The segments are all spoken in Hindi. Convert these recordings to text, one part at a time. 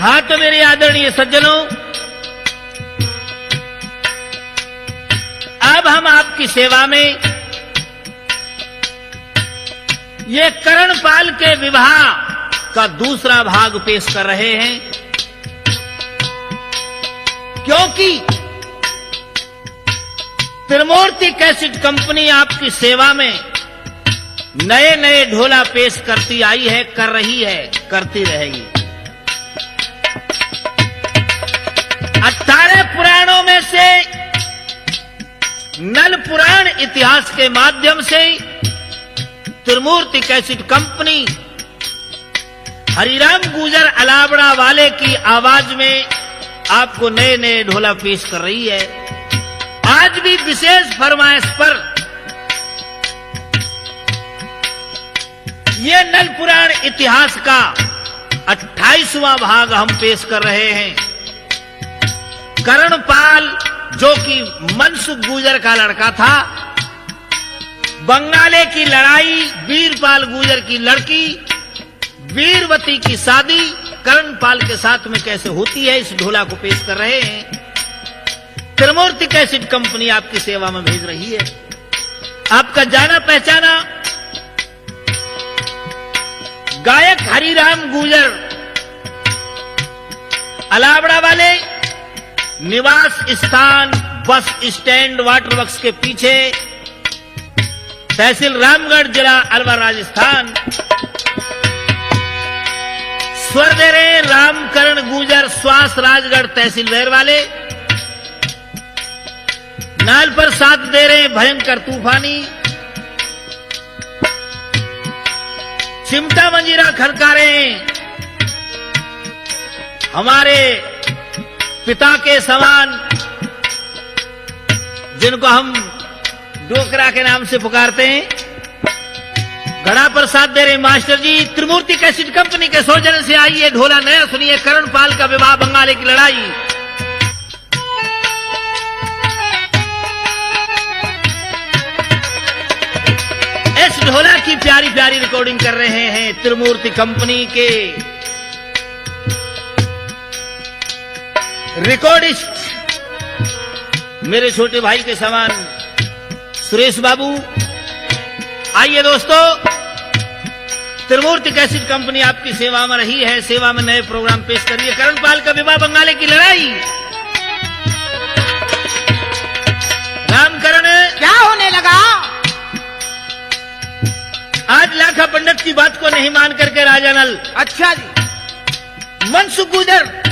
हाँ तो मेरे आदरणीय सज्जनों, अब हम आपकी सेवा में ये कर्णपाल के विवाह का दूसरा भाग पेश कर रहे हैं, क्योंकि त्रिमूर्ति कैसेट कंपनी आपकी सेवा में नए नए ढोला पेश करती आई है, कर रही है, करती रहेगी। 18 पुराणों में से नल पुराण इतिहास के माध्यम से त्रिमूर्ति कैसेट कंपनी हरिराम गुजर अलावड़ा वाले की आवाज में आपको नए नए ढोला पेश कर रही है। आज भी विशेष फरमाइश पर यह नल पुराण इतिहास का 28वां भाग हम पेश कर रहे हैं। कर्णपाल, जो कि मनसुख गुजर का लड़का था, बंगाले की लड़ाई, वीरपाल गुजर की लड़की वीरवती की शादी कर्णपाल के साथ में कैसे होती है, इस ढोला को पेश कर रहे हैं। त्रिमूर्ति कैसेट कंपनी आपकी सेवा में भेज रही है। आपका जाना पहचाना गायक हरिराम गुजर अलावड़ा वाले, निवास स्थान बस स्टैंड वाटर वर्क्स के पीछे, तहसील रामगढ़, जिला अलवर, राजस्थान। स्वर दे रहे रामकरण गुजर, स्वास राजगढ़, तहसील वेर वाले। नाल पर साथ दे रहे भयंकर तूफानी, चिमटा मंजीरा खड़कारे हमारे पिता के समान, जिनको हम डोकरा के नाम से पुकारते हैं। घड़ा पर साथ दे रहे मास्टर जी। त्रिमूर्ति कैसेट कंपनी के सौजन्य से आइए ढोला नया सुनिए, कर्णपाल का विवाह, बंगाले की लड़ाई। इस ढोला की प्यारी प्यारी रिकॉर्डिंग कर रहे हैं त्रिमूर्ति कंपनी के रिकॉर्डिस्ट, मेरे छोटे भाई के समान सुरेश बाबू। आइए दोस्तों, त्रिमूर्ति कैसेट कंपनी आपकी सेवा में रही है, सेवा में नए प्रोग्राम पेश करिए। कर्णपाल का विवाह, बंगाले की लड़ाई। नामकरण क्या होने लगा? आज लाखा पंडित की बात को नहीं मान करके राजा नल, अच्छा जी, मनसुख गुजर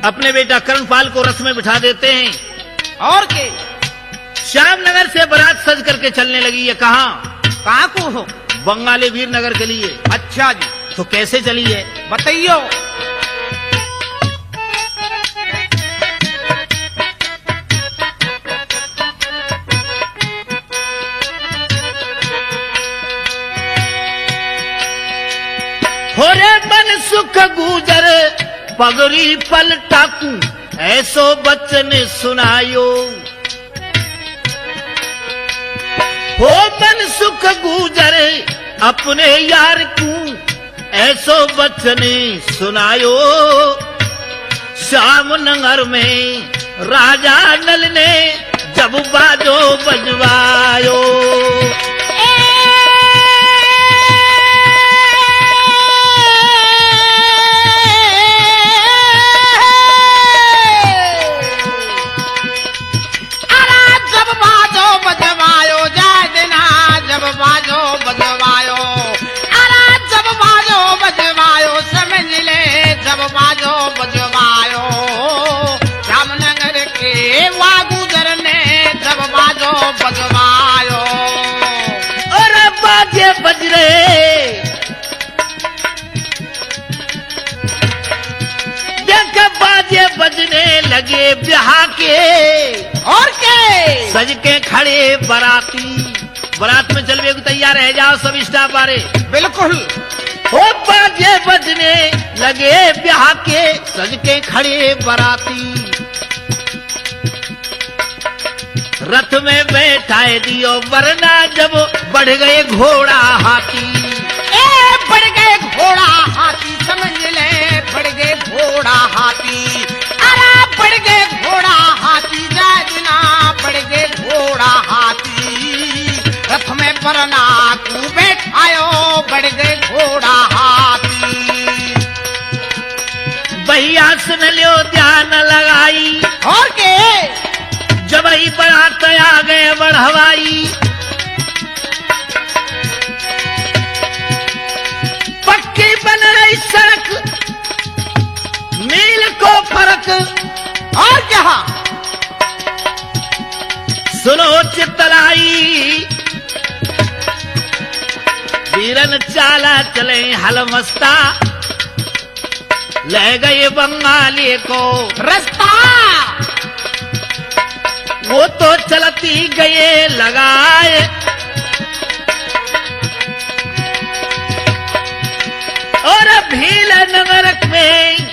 अपने बेटा कर्णपाल को रथ में बिठा देते हैं। और के श्यामनगर से बारात सज करके चलने लगी है। कहाँ को हो? बंगाली वीरनगर के लिए। अच्छा जी, तो कैसे चली है बताइयो। हो रे मनसुख गुजर पगड़ी पलटाकू, ऐसो बचन सुनायो। हो मनसुख गुजर अपने यार को, ऐसो बचन सुनायो। श्यामनगर में राजा नल ने जब बाजो बजवायो। श्यामनगर के वागुजर ने जब बाजो बजवायो। और बाजे बज रहे, देख बाजे बजने लगे ब्याह के। और के सज के खड़े बराती, बारात में चलने को तैयार रह जाओ सब स्टाफ आ रहे। बिल्कुल। हो बाजे बजने लगे ब्याह के, सज के खड़े बराती। रथ में बैठाए दियो, वरना जब बढ़ गए घोड़ा हाथी। बढ़ गए घोड़ा हाथी, समझ ले, बढ़ गए घोड़ा घोड़ा हाथी, अरे बढ़ गए घोड़ा हाथी, जय दिना बढ़ गए घोड़ा हाथी, रथ में बरना को बैठायो बढ़ गए घोड़ा हाथी। भैया सुन लियो ध्यान लगाई, और के जब ही बरात आ गए बढ़वाई, पक्की बन रही सड़क, मील को फर्क, और क्या सुनो चितलाई, वीरन चाला चले हल मस्ता, ले गए बंगाली को रास्ता, वो तो चलती गए लगाए, और भील नगर में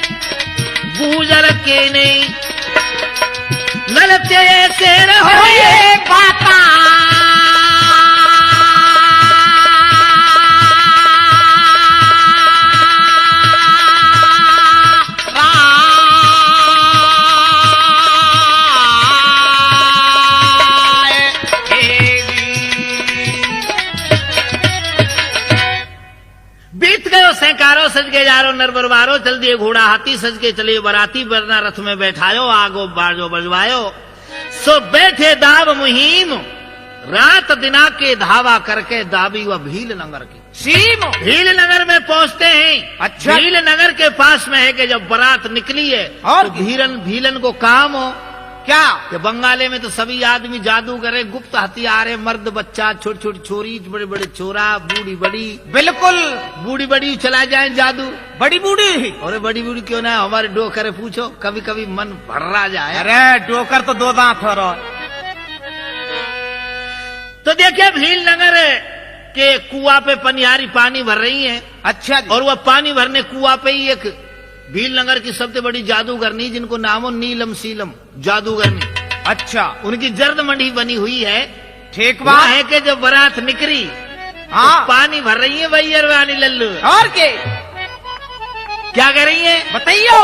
गुजर के नहीं नलते से रहो ये बाता सैकारो सज के जारो नरबरवारो, चल दिए घोड़ा हाथी, सज के चले बराती, बरना रथ में बैठायो, आगो बाजो बजवायो, सो बैठे दाब मुहिम, रात दिना के धावा करके दाबी व भील नगर की सीम। भील नगर में पहुंचते हैं। अच्छा। भील नगर के पास में है कि जब बारात निकली है और तो भीलन को काम हो क्या कि बंगाले में तो सभी आदमी जादू करे, गुप्त हथियार है, मर्द बच्चा, छोटी छोटी छोरी, बड़े बड़े छोरा, बूढ़ी बड़ी, बिल्कुल बूढ़ी बड़ी चला जाए जादू। बड़ी बूढ़ी, अरे बड़ी बूढ़ी क्यों ना, हमारे डोकरे पूछो, कभी कभी मन भर्रा जाए। अरे डोकर तो दो दांत हो रहा। तो देखिए भील नगर के कुआ पे पनिहारी पानी भर रही है, अच्छा जी। और वह पानी भरने कुआ पे ही एक भील नगर की सबसे बड़ी जादूगरनी, जिनको नामो नीलम सीलम जादूगरनी, अच्छा उनकी जर्द मंडी बनी हुई है। ठीक वहाँ बात है कि जब बारात निकली हाँ। तो पानी भर रही है भैया वानी लल्लू, और के क्या कर रही है बताइयो।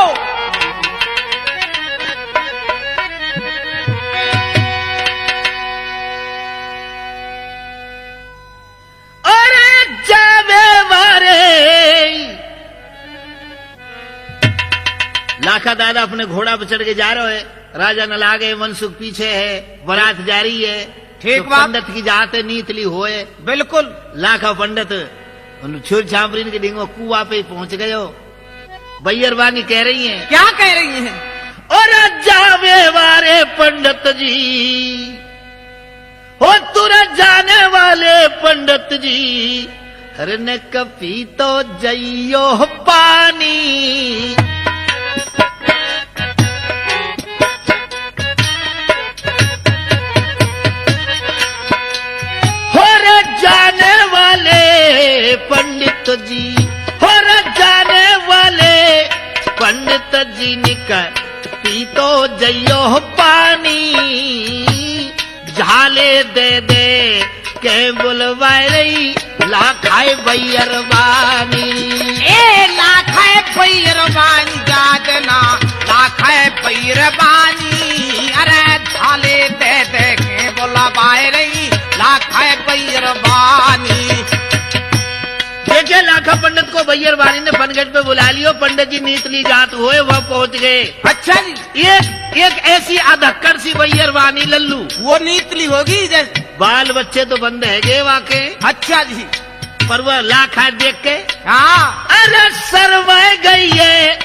अरे जावे वारे, लाखा दादा अपने घोड़ा पर चढ़ के जा रहे है, राजा न लागे, मनसुख पीछे है, बारात जारी है। ठीक तो बात। पंडित की जाते नीतली होए, बिल्कुल लाखा पंडित छुर छापरी के डिंगो कुआ पे पहुंच गए हो। बैरवानी कह रही हैं, क्या कह रही हैं? और जावे वारे पंडित जी, हो तुर जाने वाले पंडित जी, हर ने कपी तो जइयो पानी, पंडित जी, और जाने वाले पंडित जी निकल पी तो जइयो पानी, झाले दे दे के बुलवाए रही लाखाए बैरवानी, ए लाखाए बैरवानी जाजना, लाखाए बैरवानी, अरे झाले दे दे के बुलवाए रही लाखाए बैरवानी। देखिए लाखा पंडित को बैरवानी ने पनघट पे बुला लियो, पंडित जी नीतली जात हुए, वह पहुंच गए। अच्छा जी। एक ऐसी अधक्कड़ सी बैरवानी लल्लू, वो नीतली होगी जैसे, बाल बच्चे तो बंद है गे वाके, अच्छा जी। पर वह लाखा देख के हाँ अरे सरवाए गई है।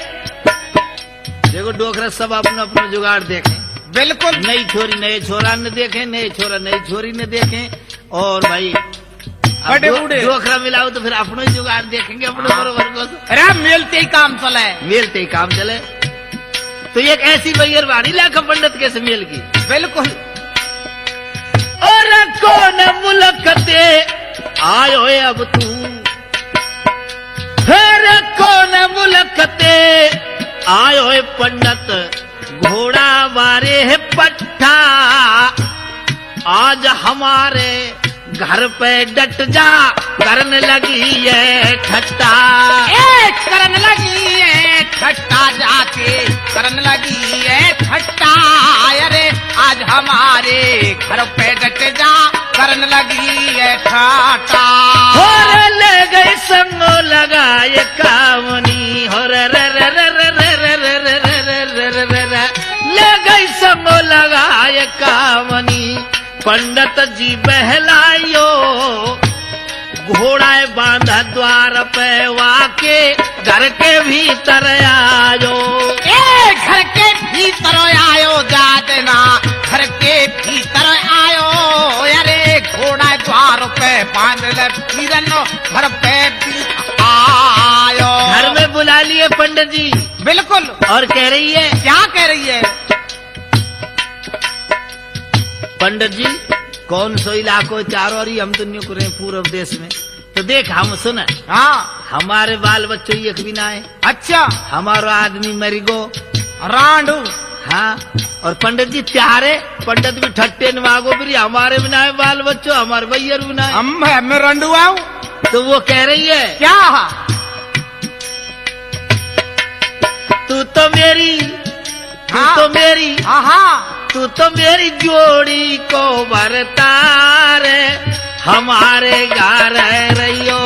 देखो डोकरा सब अपना अपना जुगाड़ देखें, बिल्कुल। नई छोरी नए छोरा ने देखे, नए छोरा नई छोरी ने देखे, और भाई बड़े बूढ़े डोकरा मिलाओ तो फिर अपनो ही जुगाड़ देखेंगे अपने बरोबर को, अरे मिलते ही काम चले, मेलते ही काम चले। तो एक ऐसी बैरवानी लाखा पंडित कैसे मेल की, बिल्कुल। और कौन मुलकते आयो है अब तू, फिर कौन मुलकते आयो है पंडित, घोड़ा वारे है पट्टा, आज हमारे घर पे डट जा करने लगी ये ठट्टा। करन लगी है ठट्टा जाके करन लगी है ठट्टा। अरे आज हमारे घर पे डट जा करन लगी है ठट्टा। और ले गई संगो लगाए कामनी हो रे रे रे रे रे रे रे रे रे रे रे रे रे रे ले गई संगो लगाए कामनी। पंडित जी बहलायो घोड़ा बांधा द्वार पे वाके घर के भीतर आयो। घर के भीतर आयो जा देना घर के भीतर आयो। अरे घोड़ा द्वार पे बांध ले फिरन घर पे भी आयो। घर में बुला लिए पंडित जी। बिल्कुल। और कह रही है, क्या कह रही है? पंडित जी कौन सो इलाको चारों और हम तो न्यू करें पूर्व देश में तो देख हम सुन। हाँ हमारे बाल बच्चों एक भी ना है। अच्छा हमारा आदमी मरी गो रांडू। हाँ और पंडित जी त्यारे पंडित भी ठट्टे नवागो भी हमारे भी ना है बाल बच्चों हमारे भैया भी ना है। मैं रंडू आऊं तो वो कह रही है क्या? तू तो मेरी तू हाँ। तो मेरी हाँ तू तो मेरी जोड़ी को बरतार हमारे घर रहियो।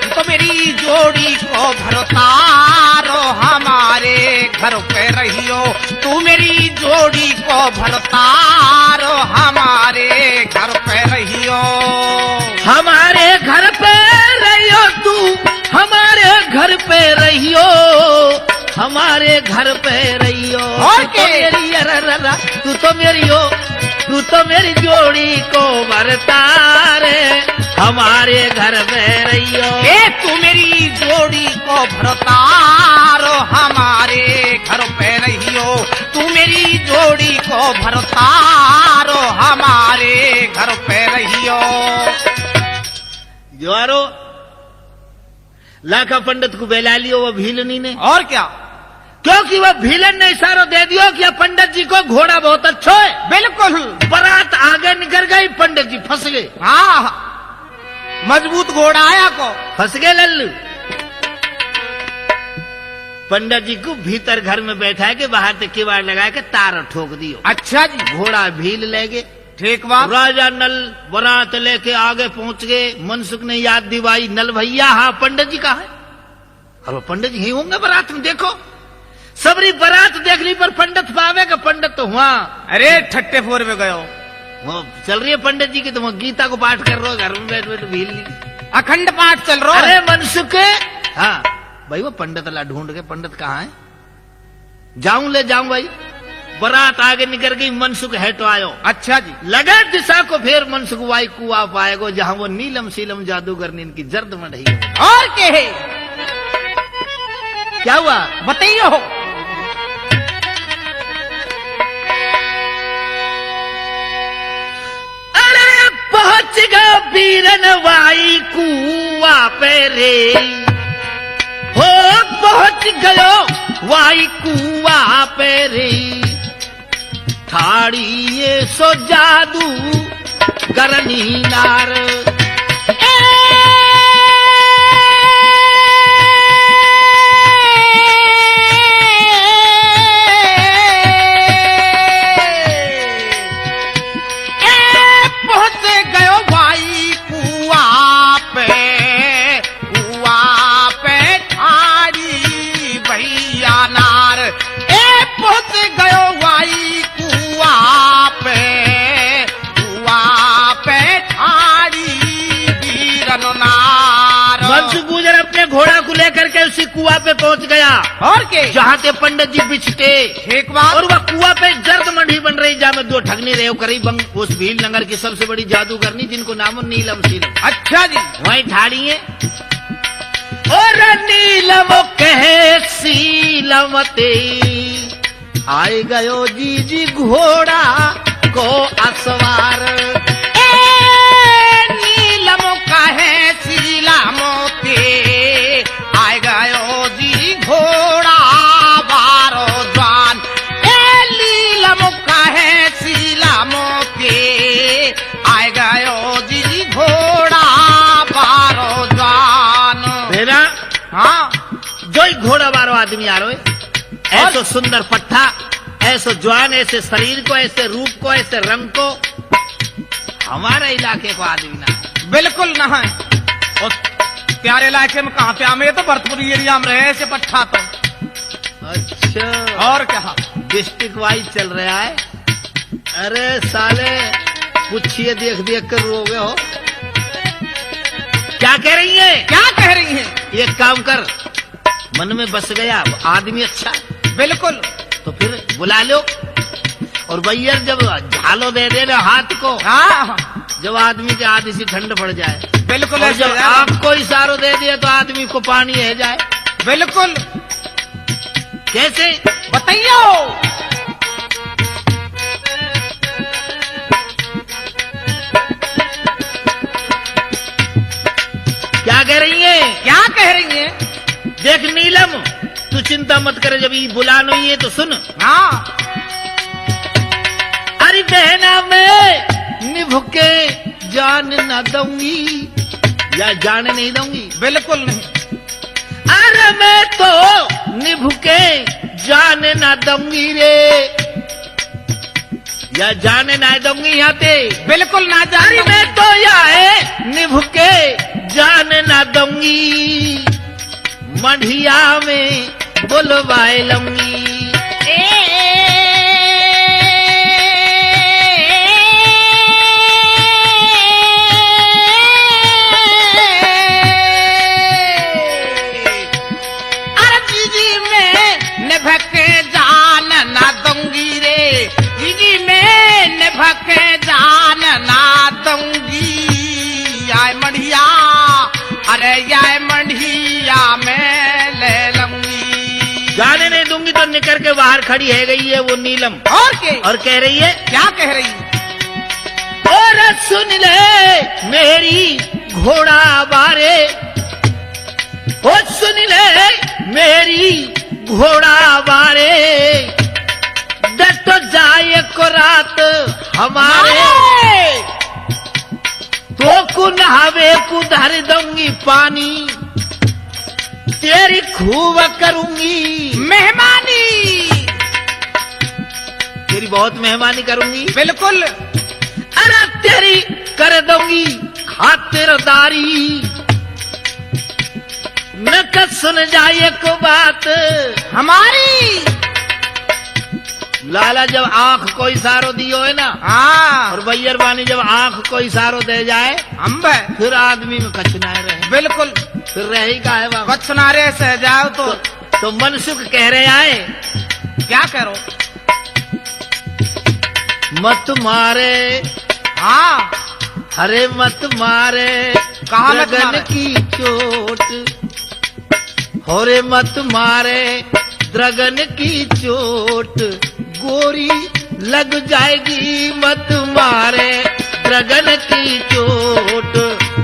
तो मेरी जोड़ी को भरतारो हमारे घर पे रहियो। तू मेरी जोड़ी को भरतारो हमारे घर पे रहियो। हमारे घर पे रहियो तू हमारे घर पे रहियो। हमारे घर पे रहियो। और तू तो मेरी अरररा तू तो मेरी हो तू तो मेरी जोड़ी को बरतारे हमारे घर पे रहियो। तू मेरी जोड़ी को भरतारो हमारे घर पे रहियो। तू मेरी जोड़ी को भरतारो हमारे घर पे रहियो। जोरो लाखा पंडित को बेला लियो वो भीलनी ने। और क्या? क्योंकि वह भीलन ने इशारा दे दियो कि पंडित जी को घोड़ा बहुत अच्छा है। बिल्कुल। बारात आगे निकल गई पंडित जी फंस गए। हाँ मजबूत घोड़ा आया को फंस गए लल्लू। पंडित जी को भीतर घर में बैठा के बाहर से किवाड़ लगा के तार ठोक दियो। अच्छा जी। घोड़ा भील ले गए। ठीक बात। राजा नल बारात लेके आगे पहुंच गए। मनसुख ने याद दिवाई नल भैया हाँ पंडित जी कहाँ है? और पंडित जी यही होंगे बारात में। देखो सबरी बारात देख ली पर पंडित पावेगा पंडित तो हुआ। अरे ठट्टे फोर में गयो। वो चल रही है पंडित जी की तो गीता को पाठ कर रहे हो घर में बैठ बैठ भील ली। अखंड पाठ चल रहा है। अरे मनसुख हाँ भाई वो पंडित ला ढूंढ के पंडित कहाँ है? जाऊं ले जाऊं भाई। बारात आगे निकल गई। मनसुख है तो आयो। अच्छा जी। लगा दिशा को फिर मनसुख वाई कुआ पाएगो जहां वो नीलम शीलम जादूगर ने इनकी जर्द में रही। और के है? क्या हुआ बताइयो। अरे पहुंच गया बीरन वाई कुआ पे रे। हो पहुंच गयो वाई कुआ पे रे। ठाड़ी ये सो जादू गरनी नार। पहुंच गयो भाई कुआ पे ठाड़ी भैया नार। पहुंच गयो भाई कुआ पे ठाड़ी वीरन नार। मनसुख गुजर अपने घोड़ा को लेकर के उसी कुआ पे पहुंच गया। और के? जहाँ ते पंडित जी बिछते। ठीक बात। और वह कुआ पे जर्द मंडी बन रही जहाँ में दो ठगनी रेव करी बंग उस भील नगर की सबसे बड़ी जादूगरनी जिनको नाम है नीलम शीलम। अच्छा जी। वहीं ठाड़ी है। और नीलम कहे सीलमते आए गयो जी जी घोड़ा को असवार। नीलम कहे सीलमते आए गयो जी घोड़ा बारो जवान। नीलम कहे सीलमते आए गयो जी घोड़ा आदमी आ रहे ऐसो सुंदर पट्टा, ऐसो जवान, ऐसे शरीर को, ऐसे रूप को, ऐसे रंग को हमारे इलाके को आदमी ना है। बिल्कुल ना है। और प्यारे इलाके में कहाँ पे हमें तो भरतपुर एरिया में रहे ऐसे पट्टा तो। अच्छा, और क्या डिस्ट्रिक्ट वाइज चल रहा है। अरे साले पूछिए, देख देख कर रोगे हो। क्या कह रही है? क्या कह रही है? एक काम कर, मन में बस गया आदमी अच्छा, बिल्कुल। तो फिर बुला लो। और भैया जब झालो दे देना हाथ को, हाँ जब आदमी के आदि सी ठंड पड़ जाए, बिल्कुल। और ऐसे जब यार। आपको इशारो दे दिया तो आदमी को पानी है जाए। बिल्कुल। कैसे बताइयो। क्या कह रही है? क्या कह रही है? देख नीलम, तू चिंता मत करे, जब ये बुलानो ही है तो सुन। हाँ। अरे बहना मैं निभ के जान न दूंगी, या जाने नहीं दूंगी। बिल्कुल नहीं। अरे मैं तो निभ के जाने न दूंगी रे, या जाने ना दूंगी यहाँ पे। बिल्कुल ना अरे जाने। मैं तो यहाँ निभ के जाने न दूंगी, मढ़िया में बुलवाए लूंगी। अरे जीजी में निभक जान ना दूंगी रे, जीजी में निभक जान ना दूंगी। आय मढ़िया, अरे याय मढ़िया में ले लूंगी। जाने नहीं दूंगी तो निकल के बाहर खड़ी है गई है वो नीलम, और के? और कह रही है, क्या कह रही है? और सुन ले मेरी घोड़ा बारे, ओ सुन ले मेरी घोड़ा बारे, डट जाए को रात हमारे, तो कुन्हावे को धर दूंगी पानी, तेरी खूब करूंगी मेहमानी। तेरी बहुत मेहमानी करूंगी। बिल्कुल। अरे तेरी कर दूंगी खातिरदारी, न कद सुन जाए को बात हमारी। लाला जब आंख को इशारो दियो है ना, हाँ। और बैयर बानी जब आंख को इशारो दे जाए, अम्ब। फिर आदमी में कचनाए रहे। बिल्कुल। फिर रह ही का है बाबा। कचनारे से जाओ तो मनसुख कह रहे आए, क्या करो? मत मारे, हाँ। अरे मत मारे कहाँ मत गगन मारे? की चोट, होरे मत मारे द्रगन की चोट, गोरी लग जाएगी मत मारे द्रगन की चोट,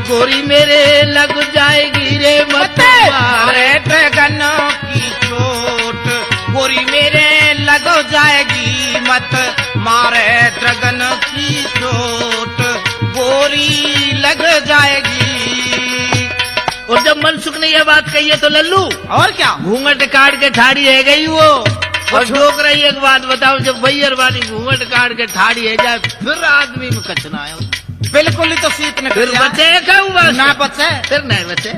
गोरी मेरे लग जाएगी रे मत मारे। अरे ड्रैगन की चोट, गोरी मेरे लग जाएगी मत मारे ड्रैगन की चोट, गोरी लग जाएगी। और जब मनसुख ने यह बात कही है तो लल्लू और क्या? घूंघट काट के ठाड़ी है गई वो, और ठोक रही एक बात बताओ, जब भैयर वाली घूंघट काट के ठाड़ी है जाए, फिर आदमी में कचना है। बिल्कुल ही तो सीत ने फिर बचे कहूँ ना बचे, फिर नहीं बचे।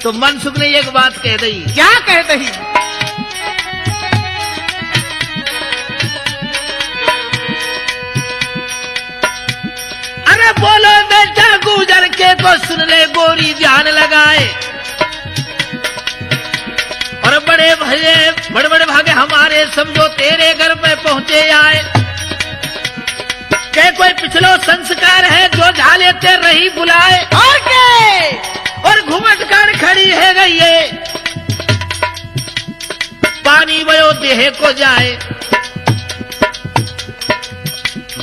तो मनसुख ने एक बात कह दी। क्या कहते ही? अरे बोलो बेटा गुजर के को सुन ले गोरी ध्यान लगाए, और बड़े बड़े भागे हमारे समझो तेरे घर पे पहुंचे आए, के कोई पिछलो संस्कार है जो झाले ते रही बुलाए, और के? और घुमट कर खड़ी है गई है, पानी वयो देह को जाए,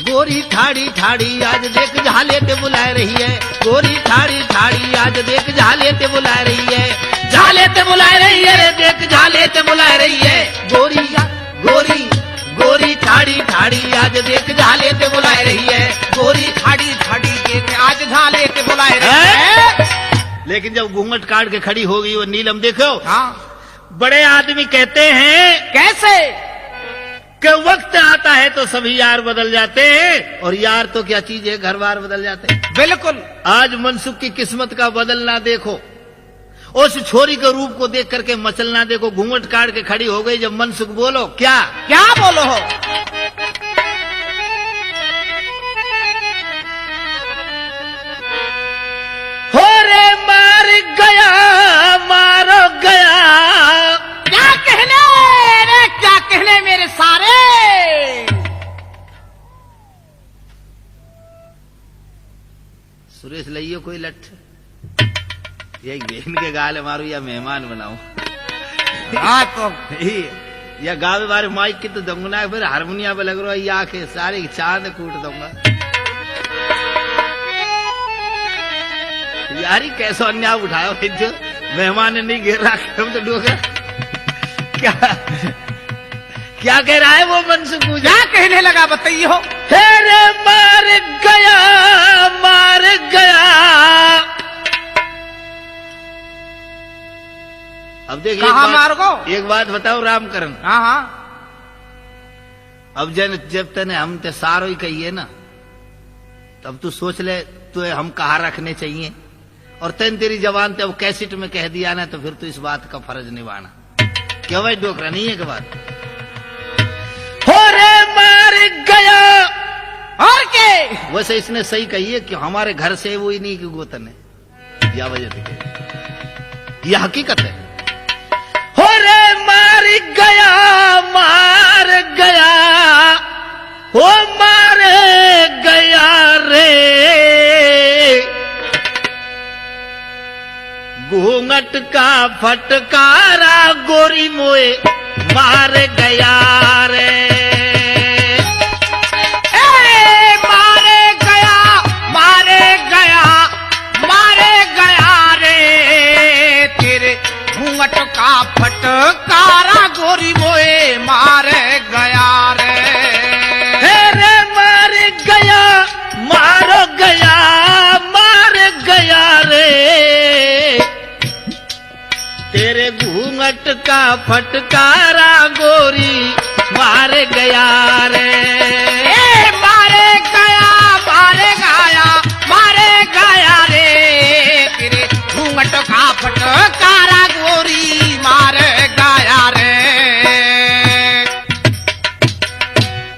गोरी ठाड़ी ठाड़ी आज देख झाले ते बुला रही है, गोरी ठाड़ी ठाड़ी आज देख झाले ते बुला रही है, झाले ते बुला रही है रे देख झाले ते बुला रही है, गोरी गोरी गोरी ठाड़ी ठाड़ी आज देख झाले ते बुला रही है, गोरी ठाड़ी ठाड़ी देख आज झाले ते बुलाए रही है। लेकिन जब घूंघट काट के खड़ी हो गई वो नीलम देखो, हाँ। बड़े आदमी कहते हैं कैसे? कि वक्त आता है तो सभी यार बदल जाते हैं, और यार तो क्या चीज है, घर बार बदल जाते हैं। बिल्कुल। आज मनसुख की किस्मत का बदलना देखो, उस छोरी के रूप को देख करके मचलना देखो। घूंघट काट के खड़ी हो गई जब मनसुख, बोलो क्या क्या बोलो हो? हो रे मार गया, मारो गया। क्या कहने रे, क्या कहने मेरे सारे। सुरेश लइयो कोई लठ, ये बहन के गाले मारू या मेहमान बनाऊ। हाँ तो या गावे बारे माइक की तो दूंगा, फिर हारमोनिया पे लग रहा है, या के सारे चांद कूट दूंगा। यारी कैसा अन्याय उठाया जो मेहमान ने नहीं गिर रहा, हम तो डूबे। क्या क्या कह रहा है वो मनसुख? क्या कहने लगा बताइए हो? तेरे मार गया, मार गया। अब देखिए कहाँ मार गो? एक बात बताओ रामकरण। हाँ हाँ। अब जब तने हम ते सारो ही कहिए ना, तब तू सोच ले तो हम कहाँ रखने चाहिए, और तेन तेरी जवान ते अब कैसेट में कह दिया ना, तो फिर तो इस बात का फर्ज निभाना। क्यों भाई डोकरा नहीं है? के बात हो रे मार गया। और के वैसे इसने सही कही है कि हमारे घर से वो ही नहीं कि गोतन है, या वजह से यह हकीकत है। हो रे मार गया, मार गया, हो मार गया रे। घूंघट का फटकारा गोरी मोए मार गया रे। मारे गया, मारे गया, मारे गया रे। तेरे घूंघट का फटकारा गोरी मोए मारे गया रे। रे मार गया, मारो गया, मार गया रे। तेरे घूंघट का फटकारा गोरी मार गया रे। मारे गया, मारे गया, मारे गया रे। तेरे घूंघट का फटकारा गोरी मारे गया रे।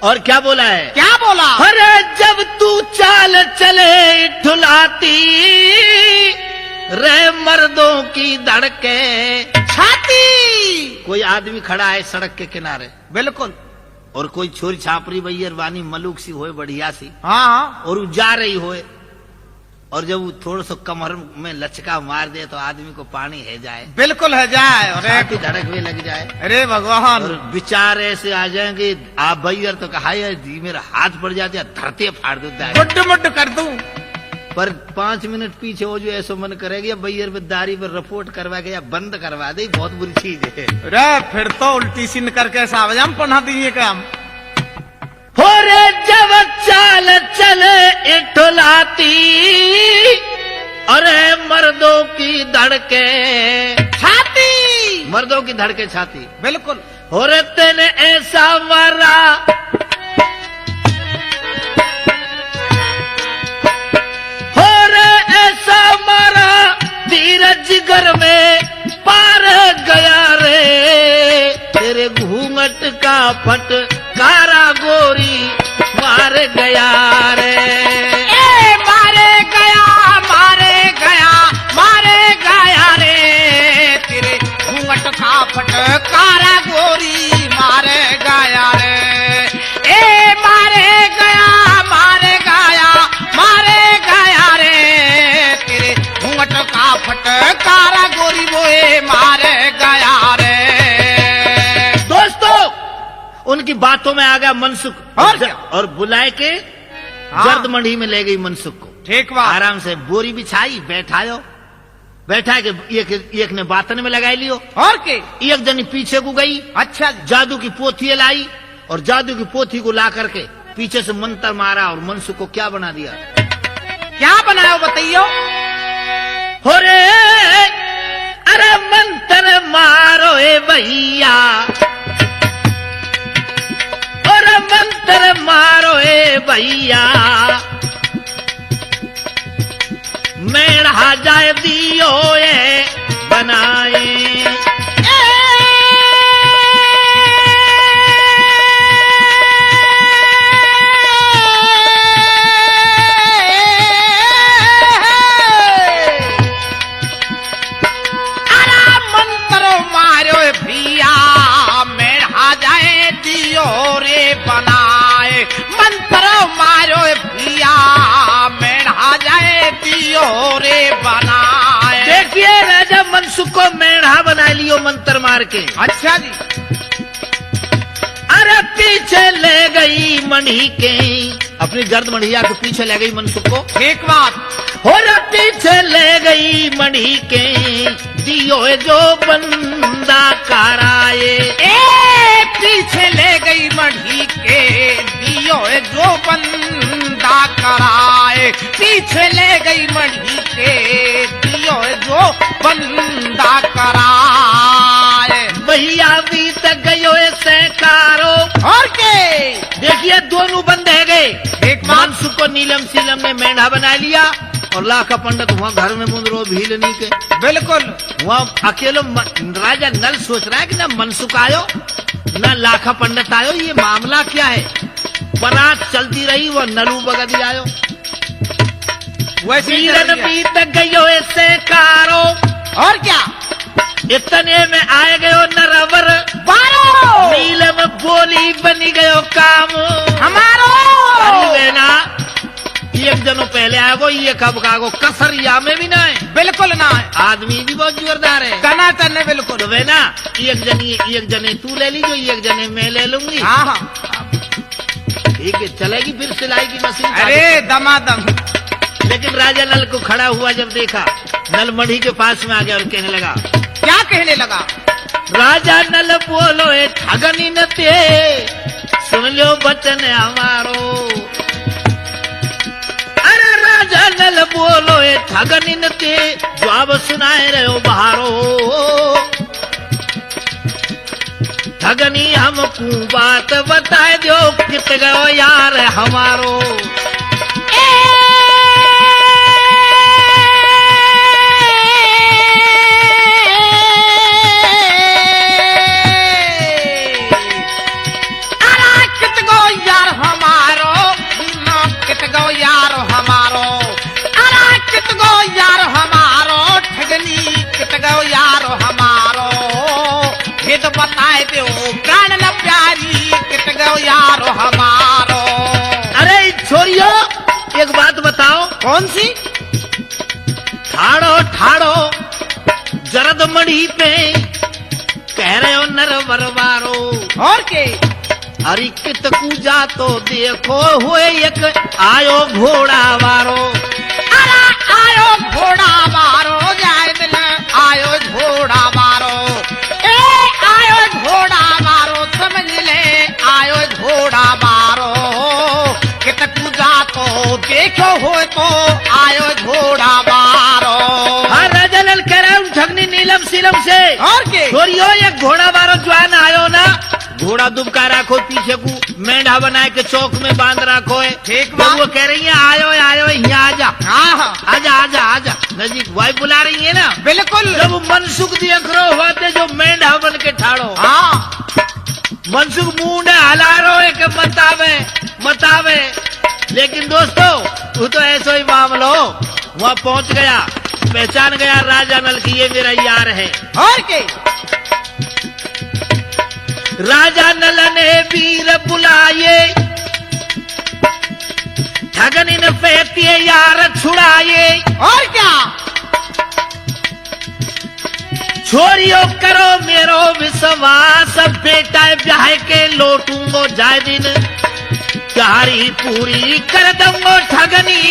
और क्या बोला है? क्या बोला? अरे जब तू चाल चले ठुलाती रे मर्दों की धड़के छाती। कोई आदमी खड़ा है सड़क के किनारे, बिल्कुल। और कोई छोरी छापरी बैयर वानी मलूक सी होए, बढ़िया सी, हाँ। और वो जा रही होए, और जब वो थोड़ा सा कमर में लचका मार दे तो आदमी को पानी है जाए, बिल्कुल है जाए। छाती धड़क भी लग जाए। अरे भगवान। और विचार ऐसे आ जाएंगे, आप बैयर तो कहा जी मेरा हाथ पड़ जाते, धरते फाड़ देता है, मुट्ठ मुट्ठ कर दूं। पर 5 मिनट पीछे हो जो ऐसा मन करेगा बैयर पे दारी पर रिपोर्ट करवा के या बंद करवा दे, बहुत बुरी चीज है। अरे फिर तो उल्टी सीन करके सावजाम पढ़ा दिए काम। हो रे जब चाल चले इठलाती, अरे मर्दों की धड़के छाती। मर्दों की धड़के छाती। बिल्कुल। हो रे तेने ऐसा मारा, हो रे ऐसा मारा, धीरज जिगर में पार गया रे। तेरे घूंघट का फटकारा गोरी मार गया रे। मारे गया, मारे गया, मारे गया रे। तेरे घूंघट का फटकारा गोरी मारे गया रे। मारे गया, मारे गया, मारे गया रे। तेरे घूंघट का फटकारा गोरी मोए मारे गया रे। दोस्तों उनकी बातों में आ गया मनसुख, और बुलाए के जर्द मंडी में ले गई मनसुख को। ठीक बात। आराम से बोरी बिछाई, बैठायो, बैठा के एक ने बातन में लगाई लियो, और के एक जनी पीछे को गई, अच्छा जादू की पोथी लाई, और जादू की पोथी को ला करके पीछे से मंत्र मारा, और मनसुख को क्या बना दिया? क्या बनाया बताइयो? हो रे अरे मंत्र मारो ए भैया, और मंत्र मारो ए भैया, मेढ़ा जाए दियो ये बनाए। बनाए मंत्र मारो भैया, मेढ़ा जाए दियो रे बनाए। देखिए राजा मनसुख को मेढ़ा बना लियो मंत्र मार के। अच्छा जी। अरे पीछे ले गई मणि के, अपनी गर्द मढ़िया को पीछे ले गई मनसुख को। ठीक बात। हो रे पीछे ले गई मणि के, दियो जो बंदा कराए। पीछे ले गई मढ़ी के, दियो जो बंदा कराए। पीछे ले गई मढ़ी के, दियो जो बंदा कराए। भैया बीत गयो ऐसे कारो। और के देखिए दोनों बंदे गए। एक बात। मनसुख को नीलम सीलम ने मेढ़ा बना लिया, और लाखा पंडित वहाँ घर में मुंदरो भीलनी के। बिल्कुल। वहाँ अकेलो राजा नल सोच रहा है कि ना मनसुख आयो ना लाखा पंडित आयो, ये मामला क्या है। बारात चलती रही, वो नलू बगद आयो। वैसे वीरन बीत गयो ऐसे कारो। और क्या, इतने में आए गयो नरवर बारो। नीलम बोली बनी गयो काम हमारो। अरे ना एक जनो पहले आगो, ये कब कागो कसर या में भी ना है। बिल्कुल ना है। आदमी भी बहुत जोरदार है। कना तने बिल्कुल। तो वे ना एक जने तू ले लीजो, एक जने मैं ले लूंगी। हाँ हाँ ठीक है, चलेगी फिर सिलाई की मशीन। अरे दमादम। लेकिन राजा नल को खड़ा हुआ जब देखा, नल मढ़ी के पास में आ गया और कहने लगा। क्या कहने लगा? राजा नल बोलो ए ठगनी न ते, सुन लो बचन हमारो। अरे राजा नल बोलो ए ठगनी न ते, जवाब सुनाए रहो बहारो। ठगनी हमको बात बताए दो, कित गयो यार हमारो। बताए दो प्राण न प्यारी, कित गयो यारो हमारो। अरे छोरियो एक बात बताओ। कौन सी? ठाड़ो ठाड़ो जरद मढ़ी पे, कह रहे हो नर बरबारो। और के अरे कित कूजा तो देखो हुए एक आयो घोड़ा वारो। अरे आयो घोड़ा वारो, जाए दिन आयो घोड़ा वारो। आयो घोड़ा मारो, समझ ले आयो घोड़ा मारो। कित पूजा तो देखो हो तो आयो घोड़ा मारो। हाँ राजा लाल कह रहा हूँ ठगनी नीलम सीलम से। और के छोरियो ये घोड़ा मारो जवान आयो ना, घोड़ा दुबका रखो, पीछे को मेंढा बनाए के चौक में बांध रखो है। ठीक तो वो कह रही है आयो आयो यहाँ आजा। हाँ हाँ आजा आजा आजा नजीक, वाई बुला रही है ना। बिल्कुल। जब मनसुख देख रहे होते जो मेंढा बन के ठाड़ो। हाँ मनसुख मुंह हला रो है कि बतावे बतावे। लेकिन दोस्तों वो तो ऐसा ही मामला हो, वहाँ पहुँच गया, पहचान गया राजा नल की ये मेरा यार है। और के राजा नल ने वीर बुलाए, ठगनी ने फेंकिए यार छुड़ाए। और क्या छोरियो करो मेरो विश्वास, बेटा ब्याह के लौटूंगो जाए दिन, चारी पूरी कर दूंगो ठगनी।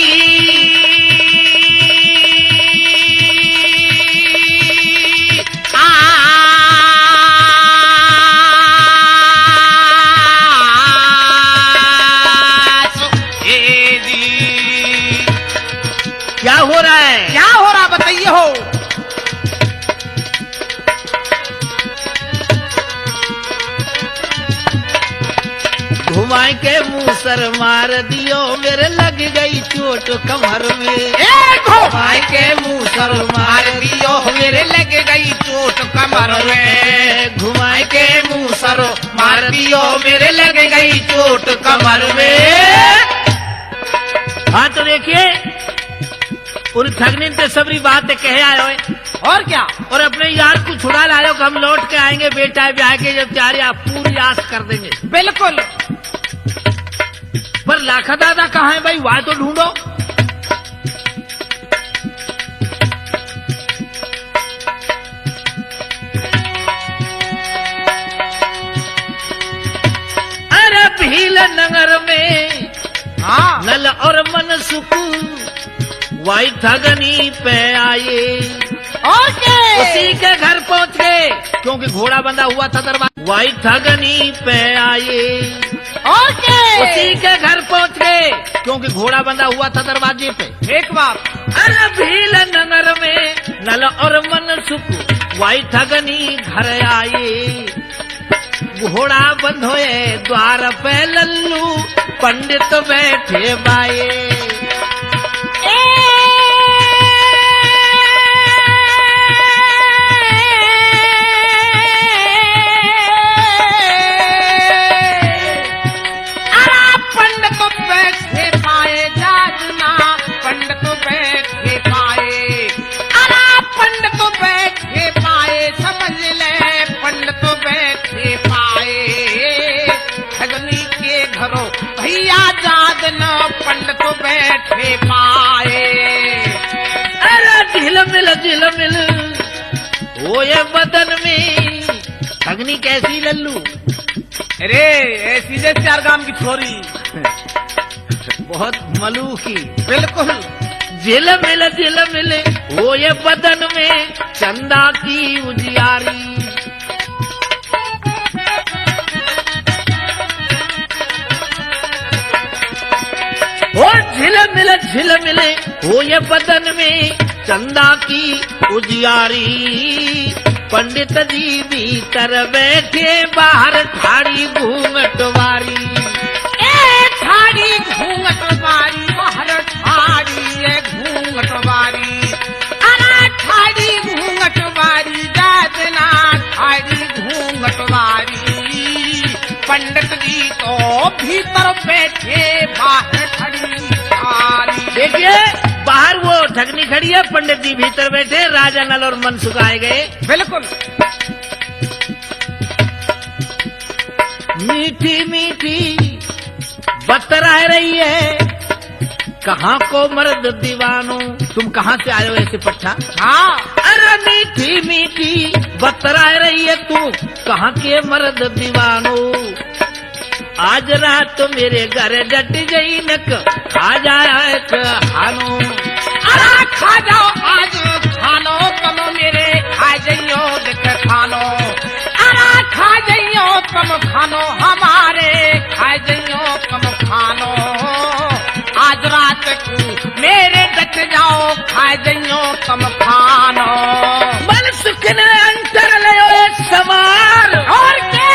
क्या हो रहा है? क्या हो रहा बताइए हो। घुमाए के मुंह सर मार दियो मेरे लग गई चोट कमर में। ए घुमाए के मुंह सर मार दियो मेरे लग गई चोट कमर में। घुमाए के मुंह सर मार दियो मेरे लग गई चोट कमर में। हाँ तो देखिए उन ठगनी ने सबरी बात कहे आयो है और क्या, और अपने यार को छुड़ा लायो कि हम लौट के आएंगे बेटा ब्याह के जब चारे आप पूरी आस कर देंगे। बिल्कुल। पर लाखा दादा कहाँ है भाई, वहां तो ढूंढो। अरे भील नगर में हाँ नल और मनसुख वाई ठगनी पे आए। ओके। उसी के घर पहुंच गए क्योंकि घोड़ा बंधा हुआ था दरबार। वाई ठगनी पे आए। ओके। उसी के घर पहुंच गए क्योंकि घोड़ा बंधा हुआ था दरवाजे पे। एक बात, अरे भील नगर में नल और मनसुख वाई ठगनी घर आए। घोड़ा बंध होए द्वार पे लल्लू पंडित बैठे बाए। भैया जादन पंडित बैठे पाए। अरे झिल मिल वो ये बदन में ठगनी कैसी लल्लू। अरे ऐसी जैसे चार गांव की छोरी, बहुत मलूकी। बिल्कुल। झिल मिल वो ये बदन में चंदा की उजियारी। और झिल मिले हो ये बदन में चंदा की उजियारी। पंडित जी भीतर बैठे बाहर ठाड़ी घूंघटवारी। ठाड़ी घूंघटवारी बाहर ठाड़ी घूंघटवारी। अरे ठाड़ी घूंघटवारी जातना ठाड़ी घूंघटवारी। पंडित जी तो भीतर बैठे बाहर खड़ी। देखिए बाहर वो ठगनी खड़ी है, पंडित जी भीतर बैठे, राजा नल और मनसुख आए गए। बिल्कुल। मीठी मीठी बतरा रही है कहाँ को मर्द दीवानो। तुम कहाँ से आए हो ऐसे पट्टा। हाँ। अरे मीठी मीठी बतरा रही है तू कहाँ के मर्द दीवानो। आज रात मेरे घर डट गई नक खा जाए खानो। अरे खा जाओ आज खानो कम मेरे खा जाइयो देख खानो। अरे खा जाइयो कम खानो हमारे खा जाइयो कम खानो। आज रात को मेरे डट जाओ खा जाइयो कम खानो। मन सुख ने अंतर ले समार और के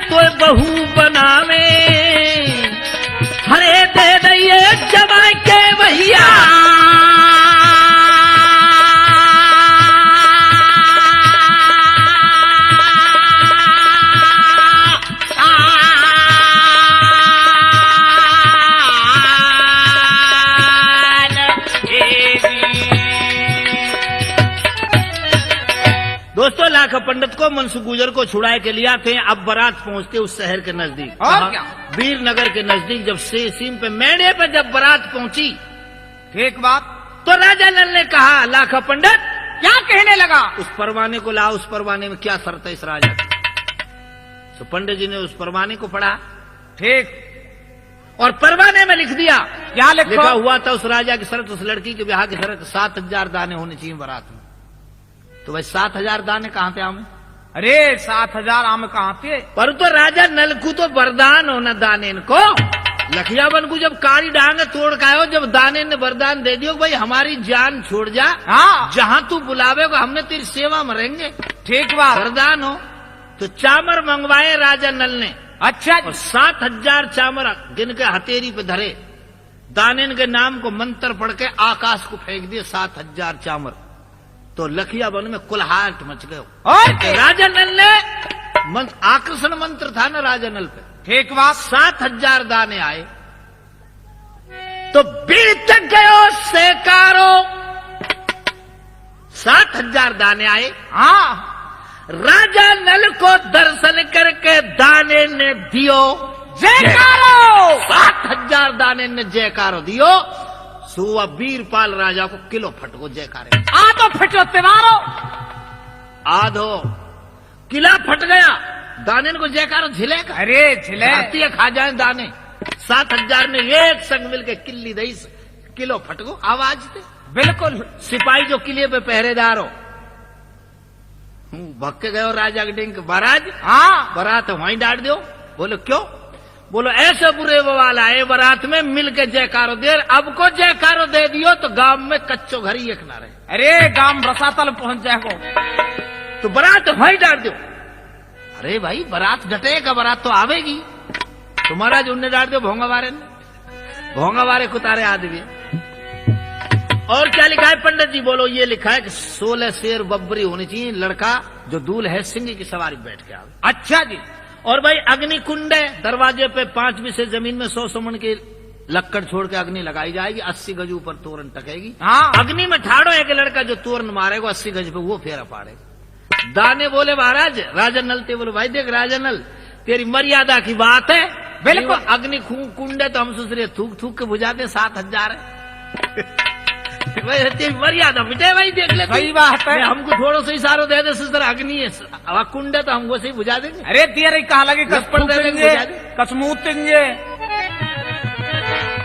तो बहू बनावे हरे दे दइए जमा के भैया। दोस्तों लाखा पंडित को मनसुख गुजर को छुड़ाए के लिया थे। अब बारात पहुंचते उस शहर के नजदीक, और क्या, वीरनगर के नजदीक। जब सीम पे मेढ़े पर जब बारात पहुंची, एक बात तो राजा नल ने कहा लाखा पंडित क्या कहने लगा। उस परवाने को लाओ। उस परवाने में क्या शर्त है इस राजा की। तो पंडित जी ने उस परवाने को पढ़ा। ठीक। और परवाने में लिख दिया। क्या लिखा हुआ था उस राजा की शर्त, उस लड़की के ब्याह की शर्त 7,000 दाने होने चाहिए बारात में। तो भाई 7,000 दाने कहाँ थे आम। अरे 7,000 आम कहाँ थे। पर तो राजा नल को तो वरदान हो न दाने को। लखिया बन को जब कारी डांग तोड़ का हो, जब दाने ने वरदान दे दियो भाई हमारी जान छोड़ जा। हाँ। जहाँ तू बुलावेगा हमने तेरी सेवा में रहेंगे। ठीक बात। वरदान हो तो चामर मंगवाए राजा नल ने, अच्छा और 7,000 चामर जिनके हथेरी पे धरे, दानिन के नाम को मंत्र पढ़ के आकाश को फेंक दिए 7,000 चामर। तो लखिया वन में कुलहाट मच गए। और राजा नल ने आकर्षण मंत्र था ना राजा नल पे, ठीक बात। 7,000 दाने आए तो बीत गयो सेकारो। 7,000 दाने आए। हाँ, राजा नल को दर्शन करके दाने ने दियो जयकारो। 7,000 दाने ने जयकारो दियो। सुआ वीरपाल राजा को किलो फटको जयकारे। आ तो फटो तिवारो। आधो किला फट गया, दाने को जयकारो झिलेगा। अरे झिले हाथी खा जाए दाने। 7,000 ने एक संग मिलके किल्ली दई, किलो फटको आवाज दे। बिल्कुल। सिपाही जो किले पे पहरेदार हो, भग के गयो राजा के डिंग महाराज, हाँ, बारात वहीं डांट दो। बोलो क्यों? बोलो ऐसे बुरे बवाल आए बारात में, मिल के जयकारो दे। अब को जयकारो दे दियो तो गांव में कच्चो घर ही एक ना रहे। अरे गांव रसातल पहुंच जाएगो तो बारात वहीं डांट दो। अरे भाई बारात डटेगा, बारात तो आवेगी। तो महाराज उनने डांट दो भोंगावारे ने, भोंगावारे कुतारे आदमी। और क्या लिखा है पंडित जी? बोलो ये लिखा है कि 16 शेर बब्बरी होनी चाहिए, लड़का जो दूल्हा है सिंह की सवारी बैठ के आवे। अच्छा जी। और भाई अग्नि कुंड है, दरवाजे पे 5 बिसे जमीन में 100 समण की लक्कड़ छोड़ के अग्नि लगाई जाएगी। 80 गज ऊपर तोरण टकेगी। हाँ, अग्नि में ठाड़ो एक लड़का जो तोरण मारेगा 80 गज पे, वो फेरा पाड़ेगा। दाने बोले महाराज, राजा नल ते बोले भाई देख राजा नल, तेरी मर्यादा की बात है। बिल्कुल। अग्नि कुंड है तो हम सोच रहे थूक थूक के बुझाते, 7,000 है। तेरी मर्यादा बिटे भाई, देख ले। सही बात है। हमको थोड़ा सा इशारो दे दे, सिस्टर अग्नि है कुंड है तो हमको सही बुझा देंगे। अरे तेरे कहा लगे लपड़ दे देंगे, बुझा दे। कसमूतेंगे।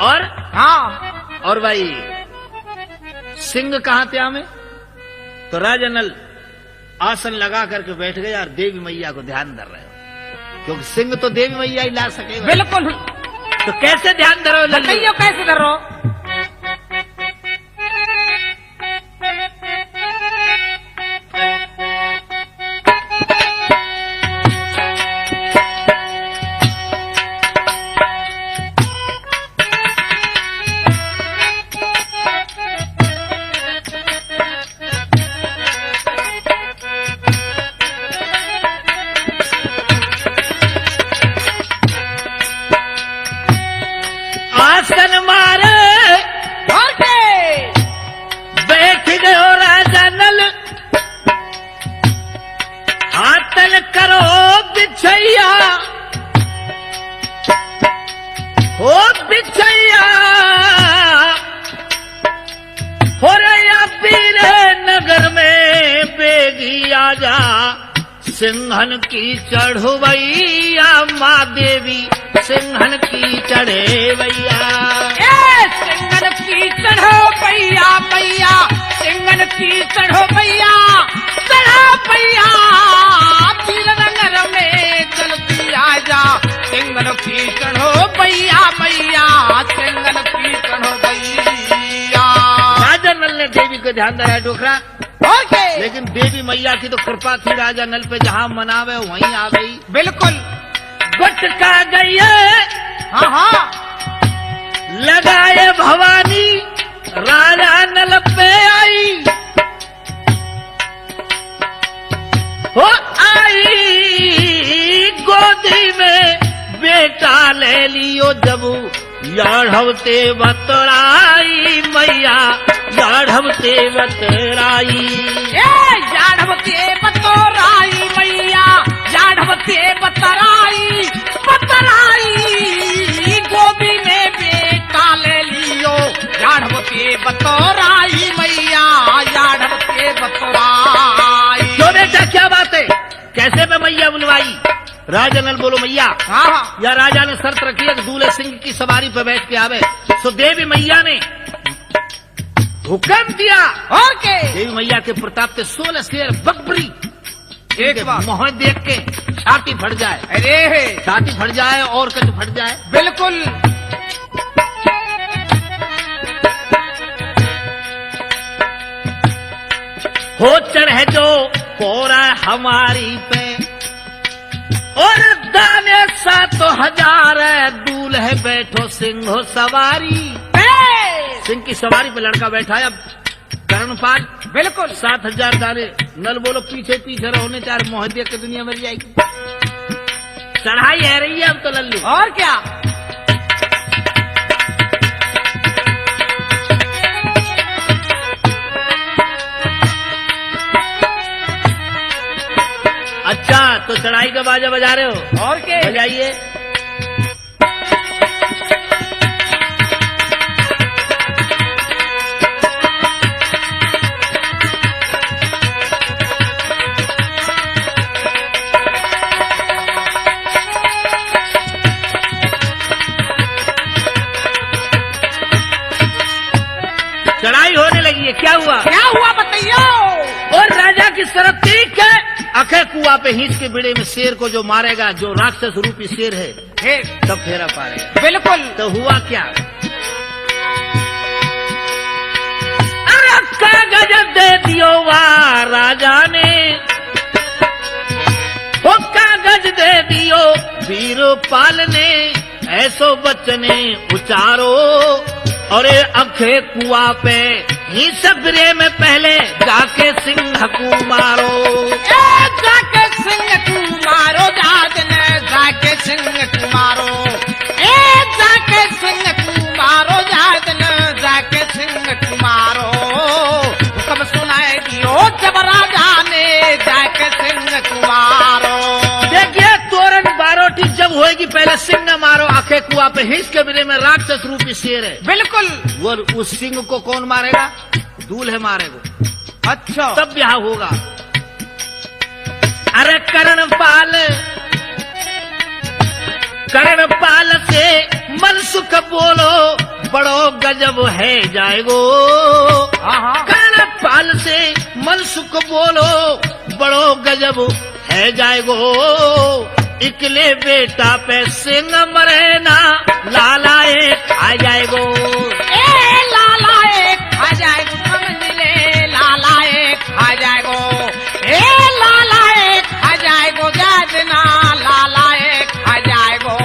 और हाँ, और भाई सिंह कहाँ थे हमें? तो राजा नल आसन लगा करके बैठ गए और देवी मैया को ध्यान धर रहे हो, क्योंकि सिंह तो देवी मैया ही ला सके। बिल्कुल। तो कैसे ध्यान धरो? बताइए कैसे धर रहो? आसन मारे और के बैठ गयो राजा नल, हाथन करो बिछैया, हो बिछैया, हो रया पीर नगर में बेगी आजा, सिंहन की चढ़वैया माँ देवी, सिंहन की चढ़े भैया। सिंगन की चढ़ो भैया, भैया सिंगन की चढ़ो भैया, चढ़ो भैया, पीर नगर में चलती आजा, सिंगन की चढ़ो भैया, भैया सिंगन की चढ़ो भैया। राजा नल ने देवी को ध्यान दिया डोकरा, ओके। लेकिन देवी मैया की तो कृपा थी राजा नल पे, जहाँ मनावे वहीं आ गई। बिल्कुल। गुटका गई है, हाँ हाँ, लगाए भवानी, राजा नल पे आई, हो आई गोदी में बेटा ले लियो जबू, याढ़वते बतराई मैया, याढ़वते बतराई। जाढ़वते बतराई मैया, जाढ़वते बतराई, बतराई गोदी में बेटा ले लियो, जाढ़वते बतराई मैया, जाढ़वते बतराई। क्यों बेटा क्या बात है? कैसे मैं मैया बुलवाई? राजा नल बोलो मैया। हाँ, या राजा ने शर्त रखी है कि दूल्हे सिंह की सवारी पर बैठ के आवे। सो देवी मैया ने हुक्म दिया। और के देवी मैया के प्रताप से 16 शेर बकरी एक बार मोह देख के छाती फट जाए, अरे छाती फट जाए और कच फट जाए। बिल्कुल। हो चढ़े जो कोरा हमारी पे, 7,000 दूल है बैठो सिंह सवारी। सिंह की सवारी पे लड़का बैठा है। अब कर्णपाल बिल्कुल 7,000 डाले। नल बोलो पीछे पीछे रहो ने चार मोहदिया की दुनिया मर जाएगी। चढ़ाई है रही है अब तो लल्लू। और क्या। अच्छा तो चढ़ाई का बाजा बजा रहे हो। और क्या। बजाइए। चढ़ाई होने लगी है। क्या हुआ? क्या हुआ बताइयो। और राजा की शरत ठीक है। अखे कुआ पे हिंस के बिड़े में शेर को जो मारेगा, जो राक्षस रूपी शेर है, तब फेरा पारेगा। बिल्कुल। तो हुआ क्या? अरे कागज दे दियो वाह राजा ने, वो कागज दे दियो वीरपाल ने, ऐसो बचने उचारो। और अखे कुआ पे ही सबरे में पहले जाके सिंह को मारो। जाके सिंह को मारो जादन, जाके सिंह को मारो। जाके सिंह को मारो जादन, जाके सिंह को मारो। सब सुनाए दियो जब राजा ने जाके सिंह को मारो। देखिए तोरण बारोटी जब होएगी पहले सिंह न मारो। आखे कुआ पे हिंस के बिरे में राक्षस रूपी शेर है। बिल्कुल। वो उस सिंह को कौन मारेगा? दूल्हे मारेगा। अच्छा। तब ब्याह होगा। अरे कर्णपाल से मनसुख बोलो, बड़ो गजब है जाएगो। कर्णपाल से मनसुख बोलो, बड़ो गजब है जाएगो। इकले बेटा पे सिंह मरे ना, लाला एक आ जाएगो। लाला एक आ जाएगो, समझ ले लाला एक आ जाएगो। लाला एक आ जाएगो जादना, लाला एक आ जाएगो।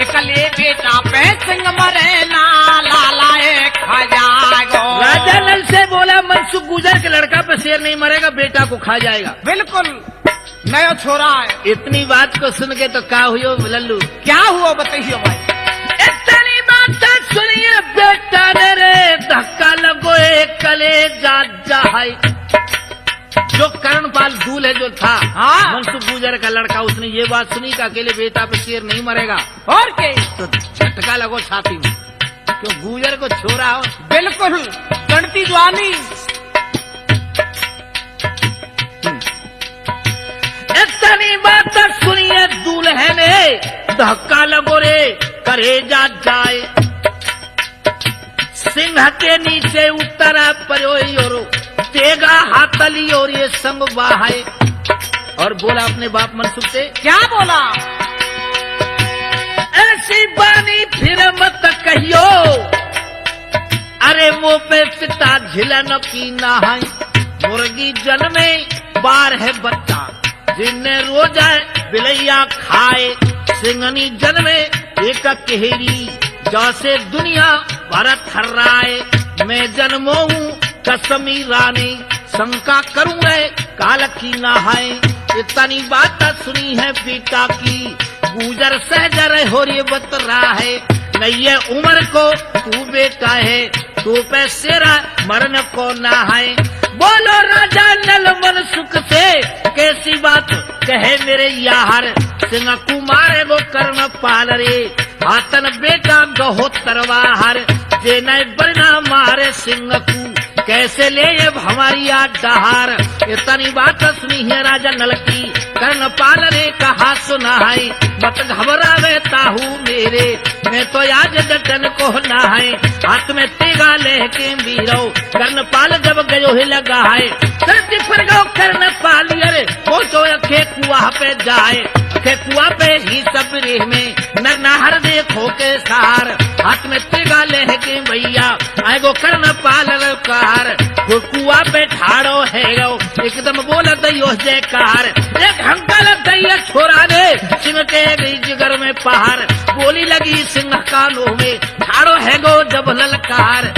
इकले बेटा पे सिंह मरे ना, लाला एक आ जाएगो। राजा नल से बोला मनसुख गुजर के लड़का पे शेर नहीं मरेगा, बेटा को खा जाएगा। बिल्कुल नया छोरा है। इतनी बात को सुन के तो क्या हुई लल्लू? क्या हुआ बताइए भाई। इतनी बात सुनिए बेटा ने रे, धक्का लगो एक कलेजा जाए। जो कर्णपाल दूल्हे जो था, मनसुख गुजर का लड़का, उसने ये बात सुनी कि अकेले बेटा पे शेर नहीं मरेगा। और क्या? तो झटका लगो छाती में, क्यों गुजर को छोरा हो। बिल्कुल गणती जवानी। इतनी बात सुनिए दूल्हे ने, धक्का लगो रे करेजा जाए। सिंह के नीचे उतरा परोई और तेगा हाथली और ये संग बाहाए। और बोला अपने बाप मनसुख से। क्या बोला? ऐसी बानी फिर मत कहियो, अरे वो पे पिता झिलन की नहाई। मुर्गी जन्मे बार है बच्चा, जिन्ने रोजा बिलैया खाए। सिंगनी जन्मे एक केहरी, जैसे दुनिया भरत हर्राए। मैं जन्मो हूँ कसमी रानी, शंका करूँ मैं काल की नहाए। इतनी बात सुनी है बेटा की, गुजर सहजर हो रे बतरा है। नहीं ये उम्र को तू बेटा है, तू पे सेरा मरण को ना है। बोलो राजा नल मनसुख से, कैसी बात कहे मेरे यार। सिंह कुमार वो कर्णपाल रे, हाथन बेटा गहो तरवाहर। जे नए बरना मारे सिंह को, कैसे ले अब हमारी याद डहार। इतनी बात सुनी है राजा नल की, कर्णपाल ने कहा सुना है। मत घबरावे ताहू मेरे, मैं तो आज डटन को ना है। हाथ में तेगा लेके बीरो, कर्णपाल जब गयो ही लगा है। धरती पर गो कर्णपाल अरे वो तो अखे कुआ पे जाए। अखे कुआ पे ही सब रेह में नर नाहर देखो के सार। हाथ में तेगा लेके भैया आए गो कर्णपाल कार, वो कुआ पे ठाड़ो है गो, एकदम बोला दैयो जयकार। एक हंकल दैया छोरा ने सिंह के गई जिगर में पहाड़, बोली लगी सिंह कानों में ठाड़ो है गो जब ललकार।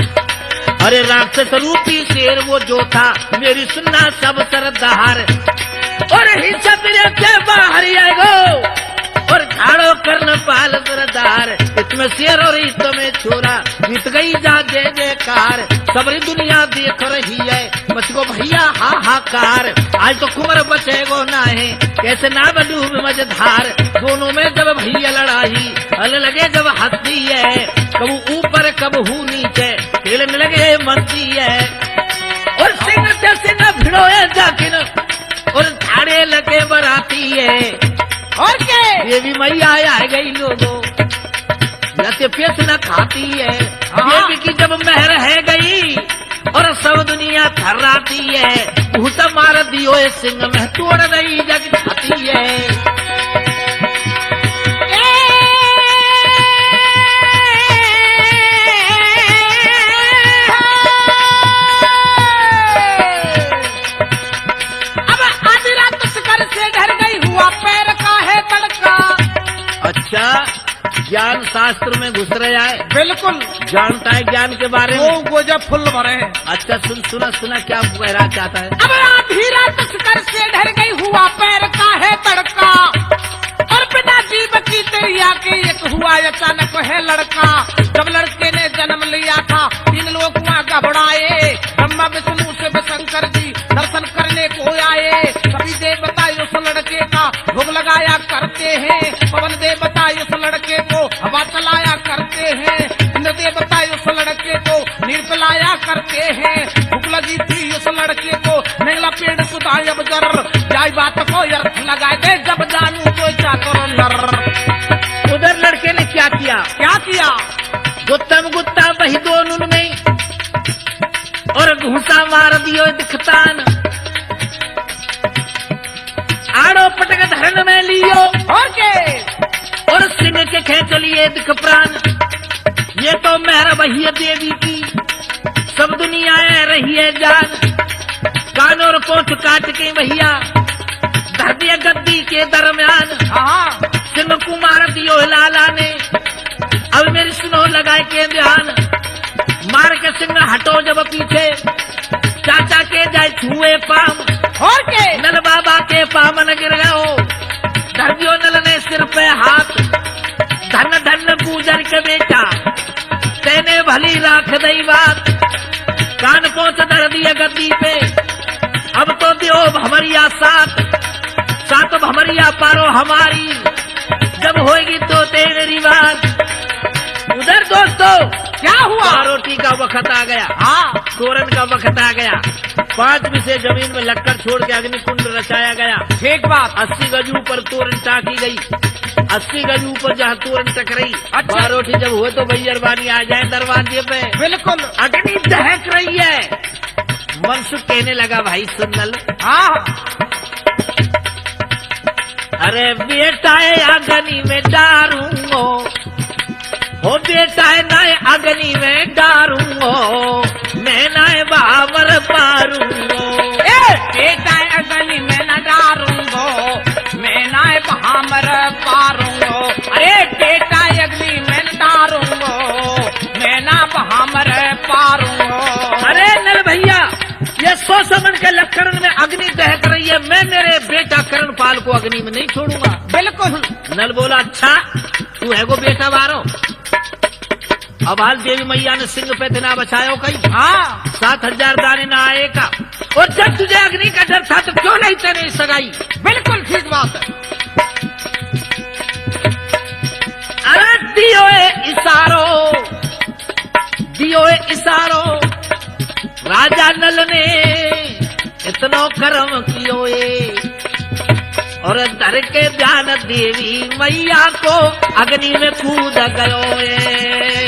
अरे राक्षस रूपी शेर वो जो था, मेरी सुनना सब सरदार, और हिस्सा तेरे के बाहर आएगो, और ठाड़ो कर्ण पाल सरदार। इसमें शेर और इसमें छोरा, बीत गई जा जय जयकार। सबरी दुनिया देख रही है, मुझको भैया हाहाकार। आज तो कुंवर बचेगो ना है, कैसे ना बडूब मझधार। दोनों में जब भैया लड़ाई, हल लगे जब हंसती है, कबू ऊपर कबू नीचे, खेलने लगे मस्ती है। और सिंह से सिंह भिड़ोए जाकिन, और ठाड़े लगे बराती है। और क्या देवी मैया आ गई लोगो, लते पेट न खाती है। देवी की जब मेहर है गई, और सब दुनिया थर्राती है। भूत मार दियो सिंह में तोड़ रही जग खाती है। ज्ञान शास्त्र में घुस रहा है, बिल्कुल जानता है ज्ञान के बारे में। वो जब फुल भरे हैं। अच्छा सुना क्या कहना चाहता है। अब आधी रात कर से ढर गई, हुआ पैर का है तड़का, और पिता जीव की तेरिया के एक हुआ अचानक है लड़का। जब लड़के ने जन्म लिया था, 3 लोग वहाँ घबराए। ब्रह्मा विष्णु शिव शंकर जी दर्शन करने को आए। सभी देवता उस लड़के का भोग लगाया करते हैं। पवन देवता उस लड़के को हवा चलाया करते हैं। इंद्र देवता उस लड़के को नीर पिलाया करते हैं। भूख लगी थी उस लड़के को, नेला पेड़ सुधाई अब जर, जाई बात को अर्थ लगाए दे, जब जानू तो क्या करो नर। उधर लड़के ने क्या किया, गुत्तम गुत्ता वही दोनों में, और घूसा मार दियो दिखतान। आड़ो पटक धरण में लियो, और सिंह के खेच लिए दिख प्राण। ये तो मेहर वही देवी की, सब दुनिया रही है जान। कान और पोछ काट के भैया धर दिया गद्दी के दरमियान। सिंह कुमार दियो लाला ने, अब मेरी सुनो लगाए के ध्यान। मार के सिंह हटो जब पीछे, चाचा के जाए छुए पाम, और के नल बाबा के पामन गिर गयो। धर दियो नल ने सिर पे हाथ, धन धन पूजर के बेटा, तेने भली राख दई बात। कान पहुंच धर दिया गद्दी पे, अब तो दियो भमरिया सात भमरिया पारो हमारी, जब होगी तो तेरी बात। उधर दोस्तों क्या हुआ, रोटी का वक्त आ गया, तोरण का वक्त आ गया। 5 विषय जमीन में लक्कड़ छोड़ के अग्नि कुंड रचाया गया। ठीक बात। 80 गज ऊपर तोरण टाकी गई, 80 गज ऊपर जहाँ तोरण टकराई। अच्छा। रोटी जब हुए तो भैयरबानी आ जाए दरवाजे पे, बिल्कुल अग्नि दहक रही है। मनसुख कहने लगा, भाई सुनल, अरे बेटा है अग्नि में डारूंगो, हो बेटा है नाय अग्नि में डारूंगो, मैं नाय बाबर पारूंगो। बेटा है अग्नि में न डारूंगो, मैं नाय बाबर पारूंगो। अरे बेटा अग्नि में न डारूंगो, मैं ना बाबर पारूंगो। अरे नल भैया, ये 100 समन के लक्कड़ में अग्नि दहक रही है, मैं मेरे बेटा करणपाल को अग्नि में नहीं छोड़ूंगा। बिल्कुल। नल बोला, अच्छा तू है को बेटा बारो। अब हाल देवी मैया ने सिंह पे दिना बचायो कहीं। 7000 दाने ना आए का, और जब तुझे अग्नि का डर था तो क्यों नहीं तेरे सगाई। बिल्कुल ठीक बात है। अरे दियो इशारो, राजा नल ने इतनो कर्म कियो ये, और धर के ध्यान देवी मैया को अग्नि में कूद गयो ये।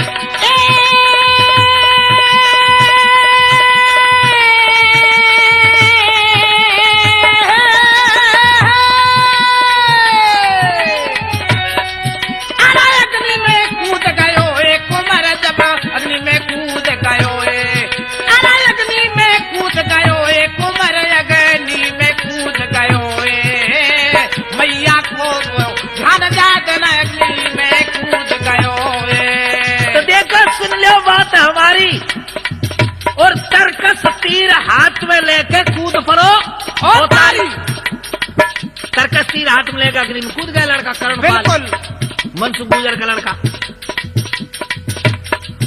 भाई और तरकस तीर हाथ में लेके कूद पड़ो और तारी। तरकस तीर हाथ में लेकर अग्नि में कूद गया लड़का कर्णपाल, बिल्कुल। मनसुख गुजर का लड़का।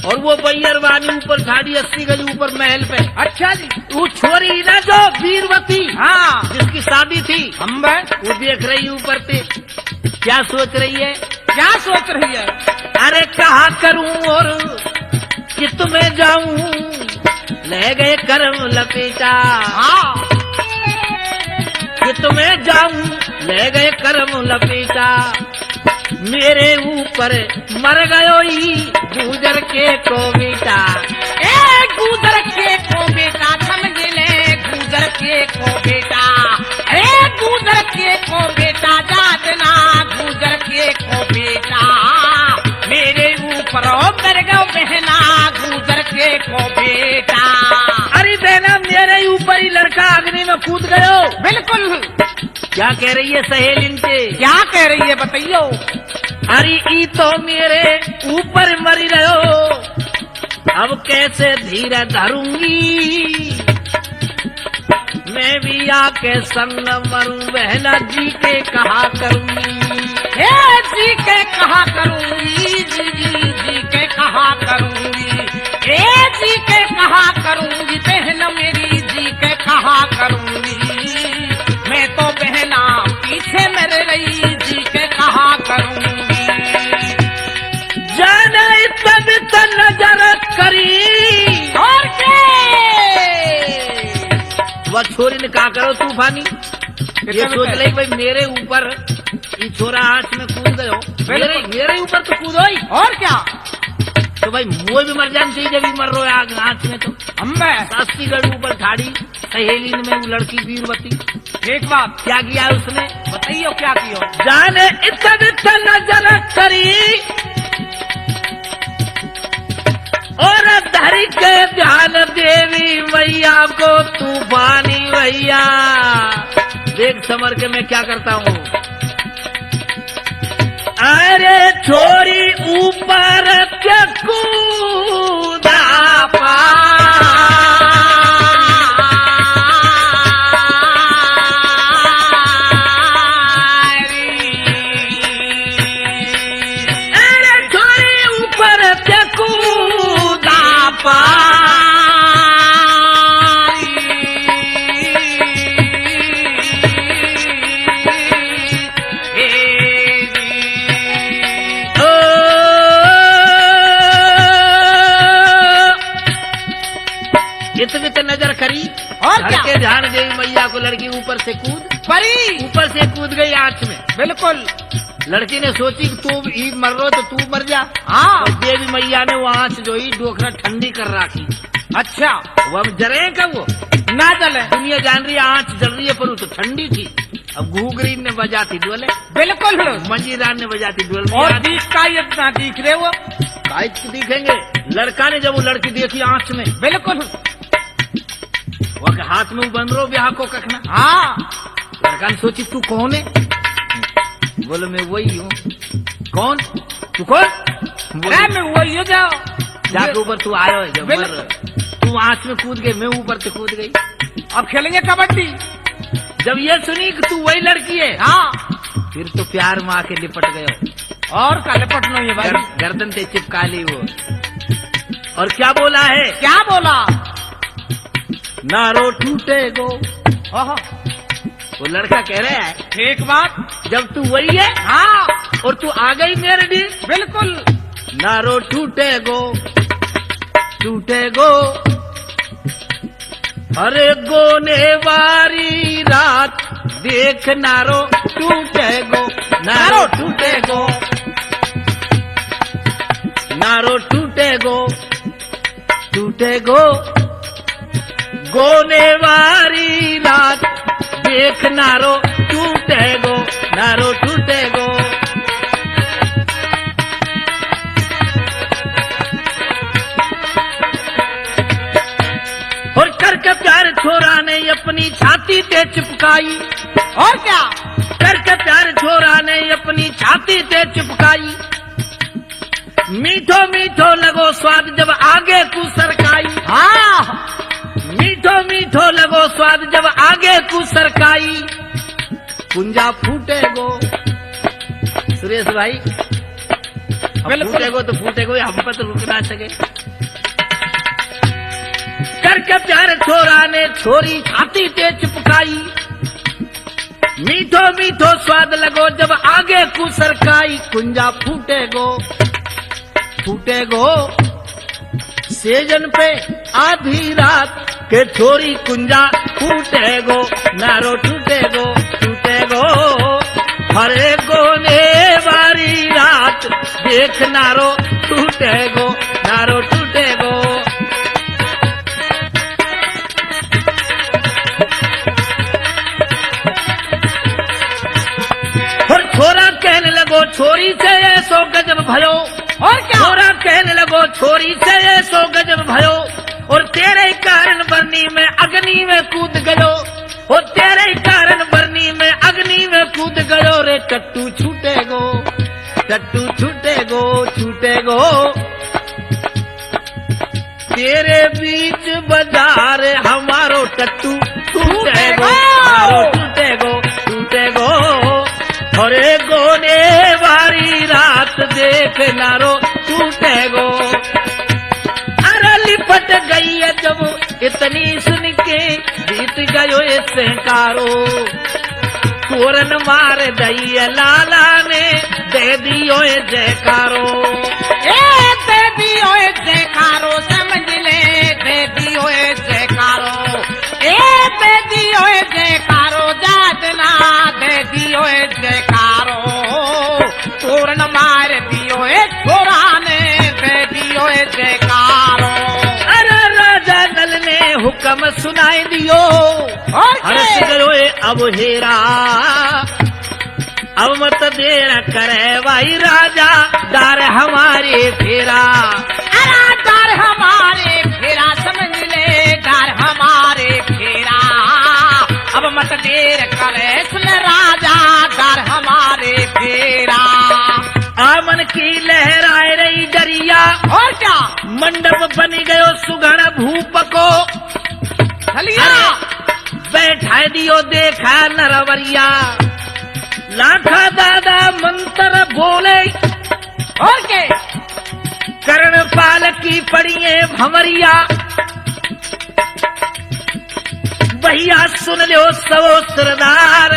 और वो बैयर वानी ऊपर झाड़ी 80 गज ऊपर महल पे। अच्छा जी। वो छोरी ना जो वीरवती, हाँ, जिसकी शादी थी, हम वो देख रही ऊपर से, क्या सोच रही है? क्या सोच रही है? अरे कहा करूं और कित में जाऊं, ले गए करम लपेटा। हाँ, कित में जाऊं, ले गए करम लपेटा। मेरे ऊपर मर गयो ई गुजर के को बेटा। ए गुजर के को बेटा, समझ ले गुजर के को बेटा। अरे गुजर के को बेटा, जातना गुजर के को बेटा। मेरे ऊपर मर गयो बहना गुजर के को बेटा। अरे बहना मेरे ऊपर ही लड़का अग्नि में कूद गयो। बिल्कुल। क्या कह रही है सहेलिन से? क्या कह रही है बताइयो? अरे ई तो मेरे ऊपर मरी रहो, अब कैसे धीरे धरूंगी, मैं भी आके संग मरूं, बहना जी के कहा करूंगी। हे जी के कहा करूंगी, जी के कहा करूंगी। ए जी के कहा करूंगी, बहन मेरी जी के कहा करूंगी। मैं तो बहना पीछे मेरे रही, जी के कहा करूंगी। जाने इतना नजर करी और के वह छोरी ने कहा करो तूफानी, ये सोच ली भाई मेरे ऊपर ये छोरा आंच में कूद गयो, मेरे ऊपर तो कूदो ही, और क्या? तो भाई मुझे भी मर जाना चाहिए जब भी मर रहे आग आंच में। तो अम्बे 80 गढ़ ऊपर ठाड़ी सहेली में वो लड़की वीरवती। एक बात क्या किया उसने? बताइयो क्या किया? जाने इतना नजर करी और धर के ध्यान देवी मैया को तूफानी भैया। देख समर के मैं क्या करता हूँ। अरे छोरी ऊपर के कूदा नजर करी और क्या? के ध्यान देवी मैया को लड़की ऊपर से कूद परी, ऊपर से कूद गई आंच में। बिल्कुल। लड़की ने सोची कि तू ही मर रो तो तू मर जा। हाँ, तो देवी मैया ने वो आंच जो ही डोखरा ठंडी कर रखी। अच्छा, वो अब जरे का वो ना जले। दुनिया जान रही है आंच जल रही है पर वो तो ठंडी थी। अब घूगरी ने बजाती डोले, बिल्कुल। मंजीरान ने बजाती डोल। और दिख का इतना दिख रहे वो काइट दिखेंगे। लड़का ने जब वो लड़की देखी आंच में, बिल्कुल। वो के हाथ में वो बंदरो ब्याह को कखना। हाँ, लड़का ने सोची तू कौन है? बोलो मैं वही हूँ। कौन? तू कौन? मैं वही हो जाओ। जाके ऊपर तू आयो है जब बिल्कुल। तू आंच में कूद गई, मैं ऊपर से कूद गई। अब खेलेंगे कबड्डी। जब ये सुनी कि तू वही लड़की है, हाँ, फिर तो प्यार में आके लिपट गयो। और का लिपटना ये भाई। गर्दन से चिपका ली वो। और क्या बोला है? क्या बोला? नारो टूटे गो। ओहो, वो लड़का कह रहा है एक बात। जब तू वही है हाँ, और तू आ गई मेरे डी, बिल्कुल। नारो टूटे गो, टूटे गो। अरे गोने वारी रात देख नारो टूटे गो, नारो टूटे गो, नारो टूटे गो, टूटे गो। गोने वारी रात देख नारो टूटे गो, नारो टूटे गो। और करके प्यार छोरा ने अपनी छाती पे चिपकाई। और क्या? करके प्यार छोरा ने अपनी छाती पे चिपकाई। मीठो मीठो लगो स्वाद जब आगे को सरका कुसरकाई कुंजा फूटेगो। सुरेश भाई बिल्कुल। फूटेगो तो फूटेगो, हम पर तो रुक ना सके। करके प्यार छोरा ने छोरी छाती ते चिपकाई, मीठो मीठो स्वाद लगो जब आगे कुसरकाई कुंजा फूटेगो फूटेगो। सेजन पे आधी रात के छोरी कुंजा फूटेगो, नारो टूटेगो टूटेगो। हरे गोने वारी रात देख नारो टूटेगो, नारो टूटेगो। और छोरा कहने लगो छोरी से ऐसो गजब भयो, और क्या? छोरा कहने लगो छोरी से ऐसो गजब भयो, और तेरे कारण बरनी में अग्नि में कूद गयो, और तेरे कारण बरनी में अग्नि में कूद गयो रे। टट्टू छूटेगो टट्टू छूटेगो छूटेगो। तेरे बीच बाजार हमारो टट्टू छूटेगो, हमारो टूटेगो टूटेगो। अरे गोने वारी रात देख नारो टूटेगो। अरे लिपट गई है जब इतनी सुन के बीत गयो ऐसे कारो, तोरन मार दई लाला ने दे दियो जयकारो। दे दियो जयकारो, समझ ले दे दियो जयकारो। दे दियो जयकारो, जातना दे दियो जयकारो। तोरण मार दियो छोरा ने दे दियो जयकारो। अरे राजा नल ने हुक्म सुनाई दियो, और हर्ष क्या? गयो अब हेरा, अब मत देर करे भाई राजा दार हमारे फेरा। अरे डर हमारे फेरा, समझ ले डर हमारे फेरा। अब मत देर करे सुन राजा डर हमारे फेरा। आमन की लहराए रही डरिया, और क्या? मंडप बन गयो सुगण भूप को। चलिया बैठा दियो देखा नरवरिया, लाखा दादा मंत्र बोले, और के? कर्ण पाल की पड़िए भंवरिया। भैया सुन लो सबो सरदार,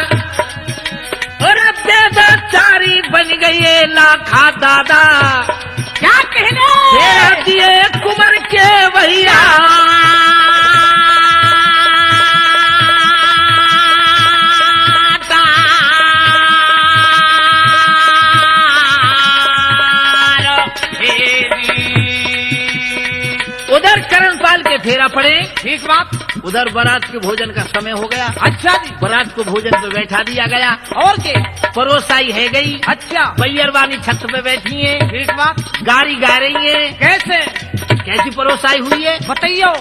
और बेदाचारी बन गए लाखा दादा। क्या कहने? तेरा दिए कुंवर के भैया, उधर करणपाल के फेरा पड़े। ठीक बात। उधर बारात के भोजन का समय हो गया। अच्छा जी। बारात को भोजन पे बैठा दिया गया, और के? परोसाई है गई। अच्छा बैयरवानी छत पे बैठी है, ठीक बात। गारी गा रही है। कैसे? कैसी परोसाई हुई है बताइयो।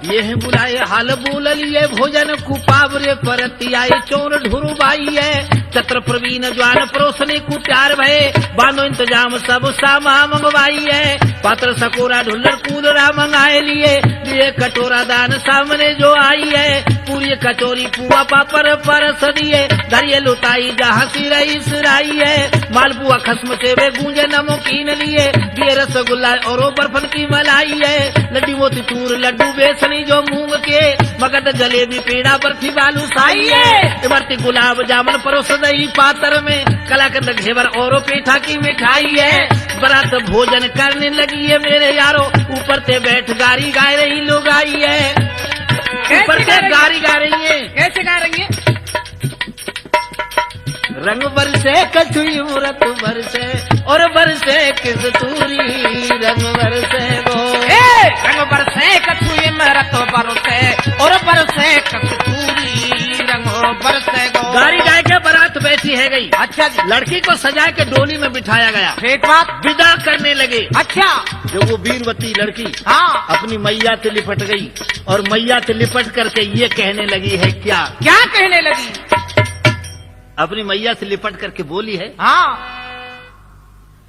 ये है बुलाए हाल बोल लिए भोजन कुपावरे परती आए चोर ढुरुबाई है। चत्र प्रवीण ज्वान परोसने को तैयार भये, बांधो इंतजाम सब सामा मंगवाई है। पात्र सकोरा ढुल्लर कूलरा मंगाए लिए कटोरा दान सामने जो आई है। पूरी कचोरी पुआ पापर परस दिए, धरिए लुटाई जहाँ सिराई सिराई है। मालपुआ खस्म से वे गूंजे नमकीन लिए, दिए रसगुल्ला और बर्फन की मलाई है। लड्डू मोती चूर लड्डू बेसनी जो मूंग के, मगध जलेबी पेड़ा बर्फी बालू साई है। इमरती गुलाब जामुन परोस दही पातर में, कलाकंद घेवर और पेठा की मिठाई है। बरात भोजन करने लगी है मेरे यारो, ऊपर से बैठ गारी गा रही लोग आई है। ऊपर से गारी गा रही है। कैसे गा रही है? रंग बरसे कछुई मूरत बरसे और बरसे किस तूरी, रंग बरसे गो रंग बरसे कछुई मरत बरसे और बरसे कस्तूरी, रंग बरसे गो। गाड़ी गाय के बारात बैठी है गई। अच्छा जी। लड़की को सजा के डोली में बिठाया गया, ठीक बात। विदा करने लगे। अच्छा। जब वो वीरवती लड़की हाँ। अपनी मैया से लिपट गई, और मैया से लिपट करके ये कहने लगी है क्या क्या कहने लगी? अपनी मैया से लिपट करके बोली है, हाँ।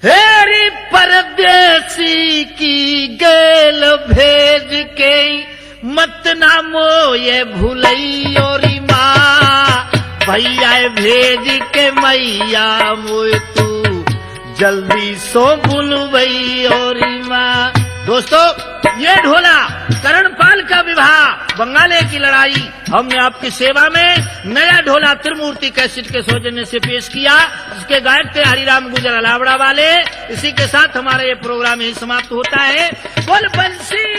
हेरी परदेसी की गेल भेज के मत ना मोये भूलई और माँ। भैया भेज के मैया मोए तू जल्दी सो बुलवई और माँ। दोस्तों, ये ढोला करणपाल का विवाह, बंगाले की लड़ाई, हमने आपकी सेवा में नया ढोला त्रिमूर्ति कैसेट के सौजन्य से पेश किया। उसके गायक थे हरिराम गुजर अलावड़ा वाले। इसी के साथ हमारा ये प्रोग्राम यही समाप्त होता है। बोल बंसी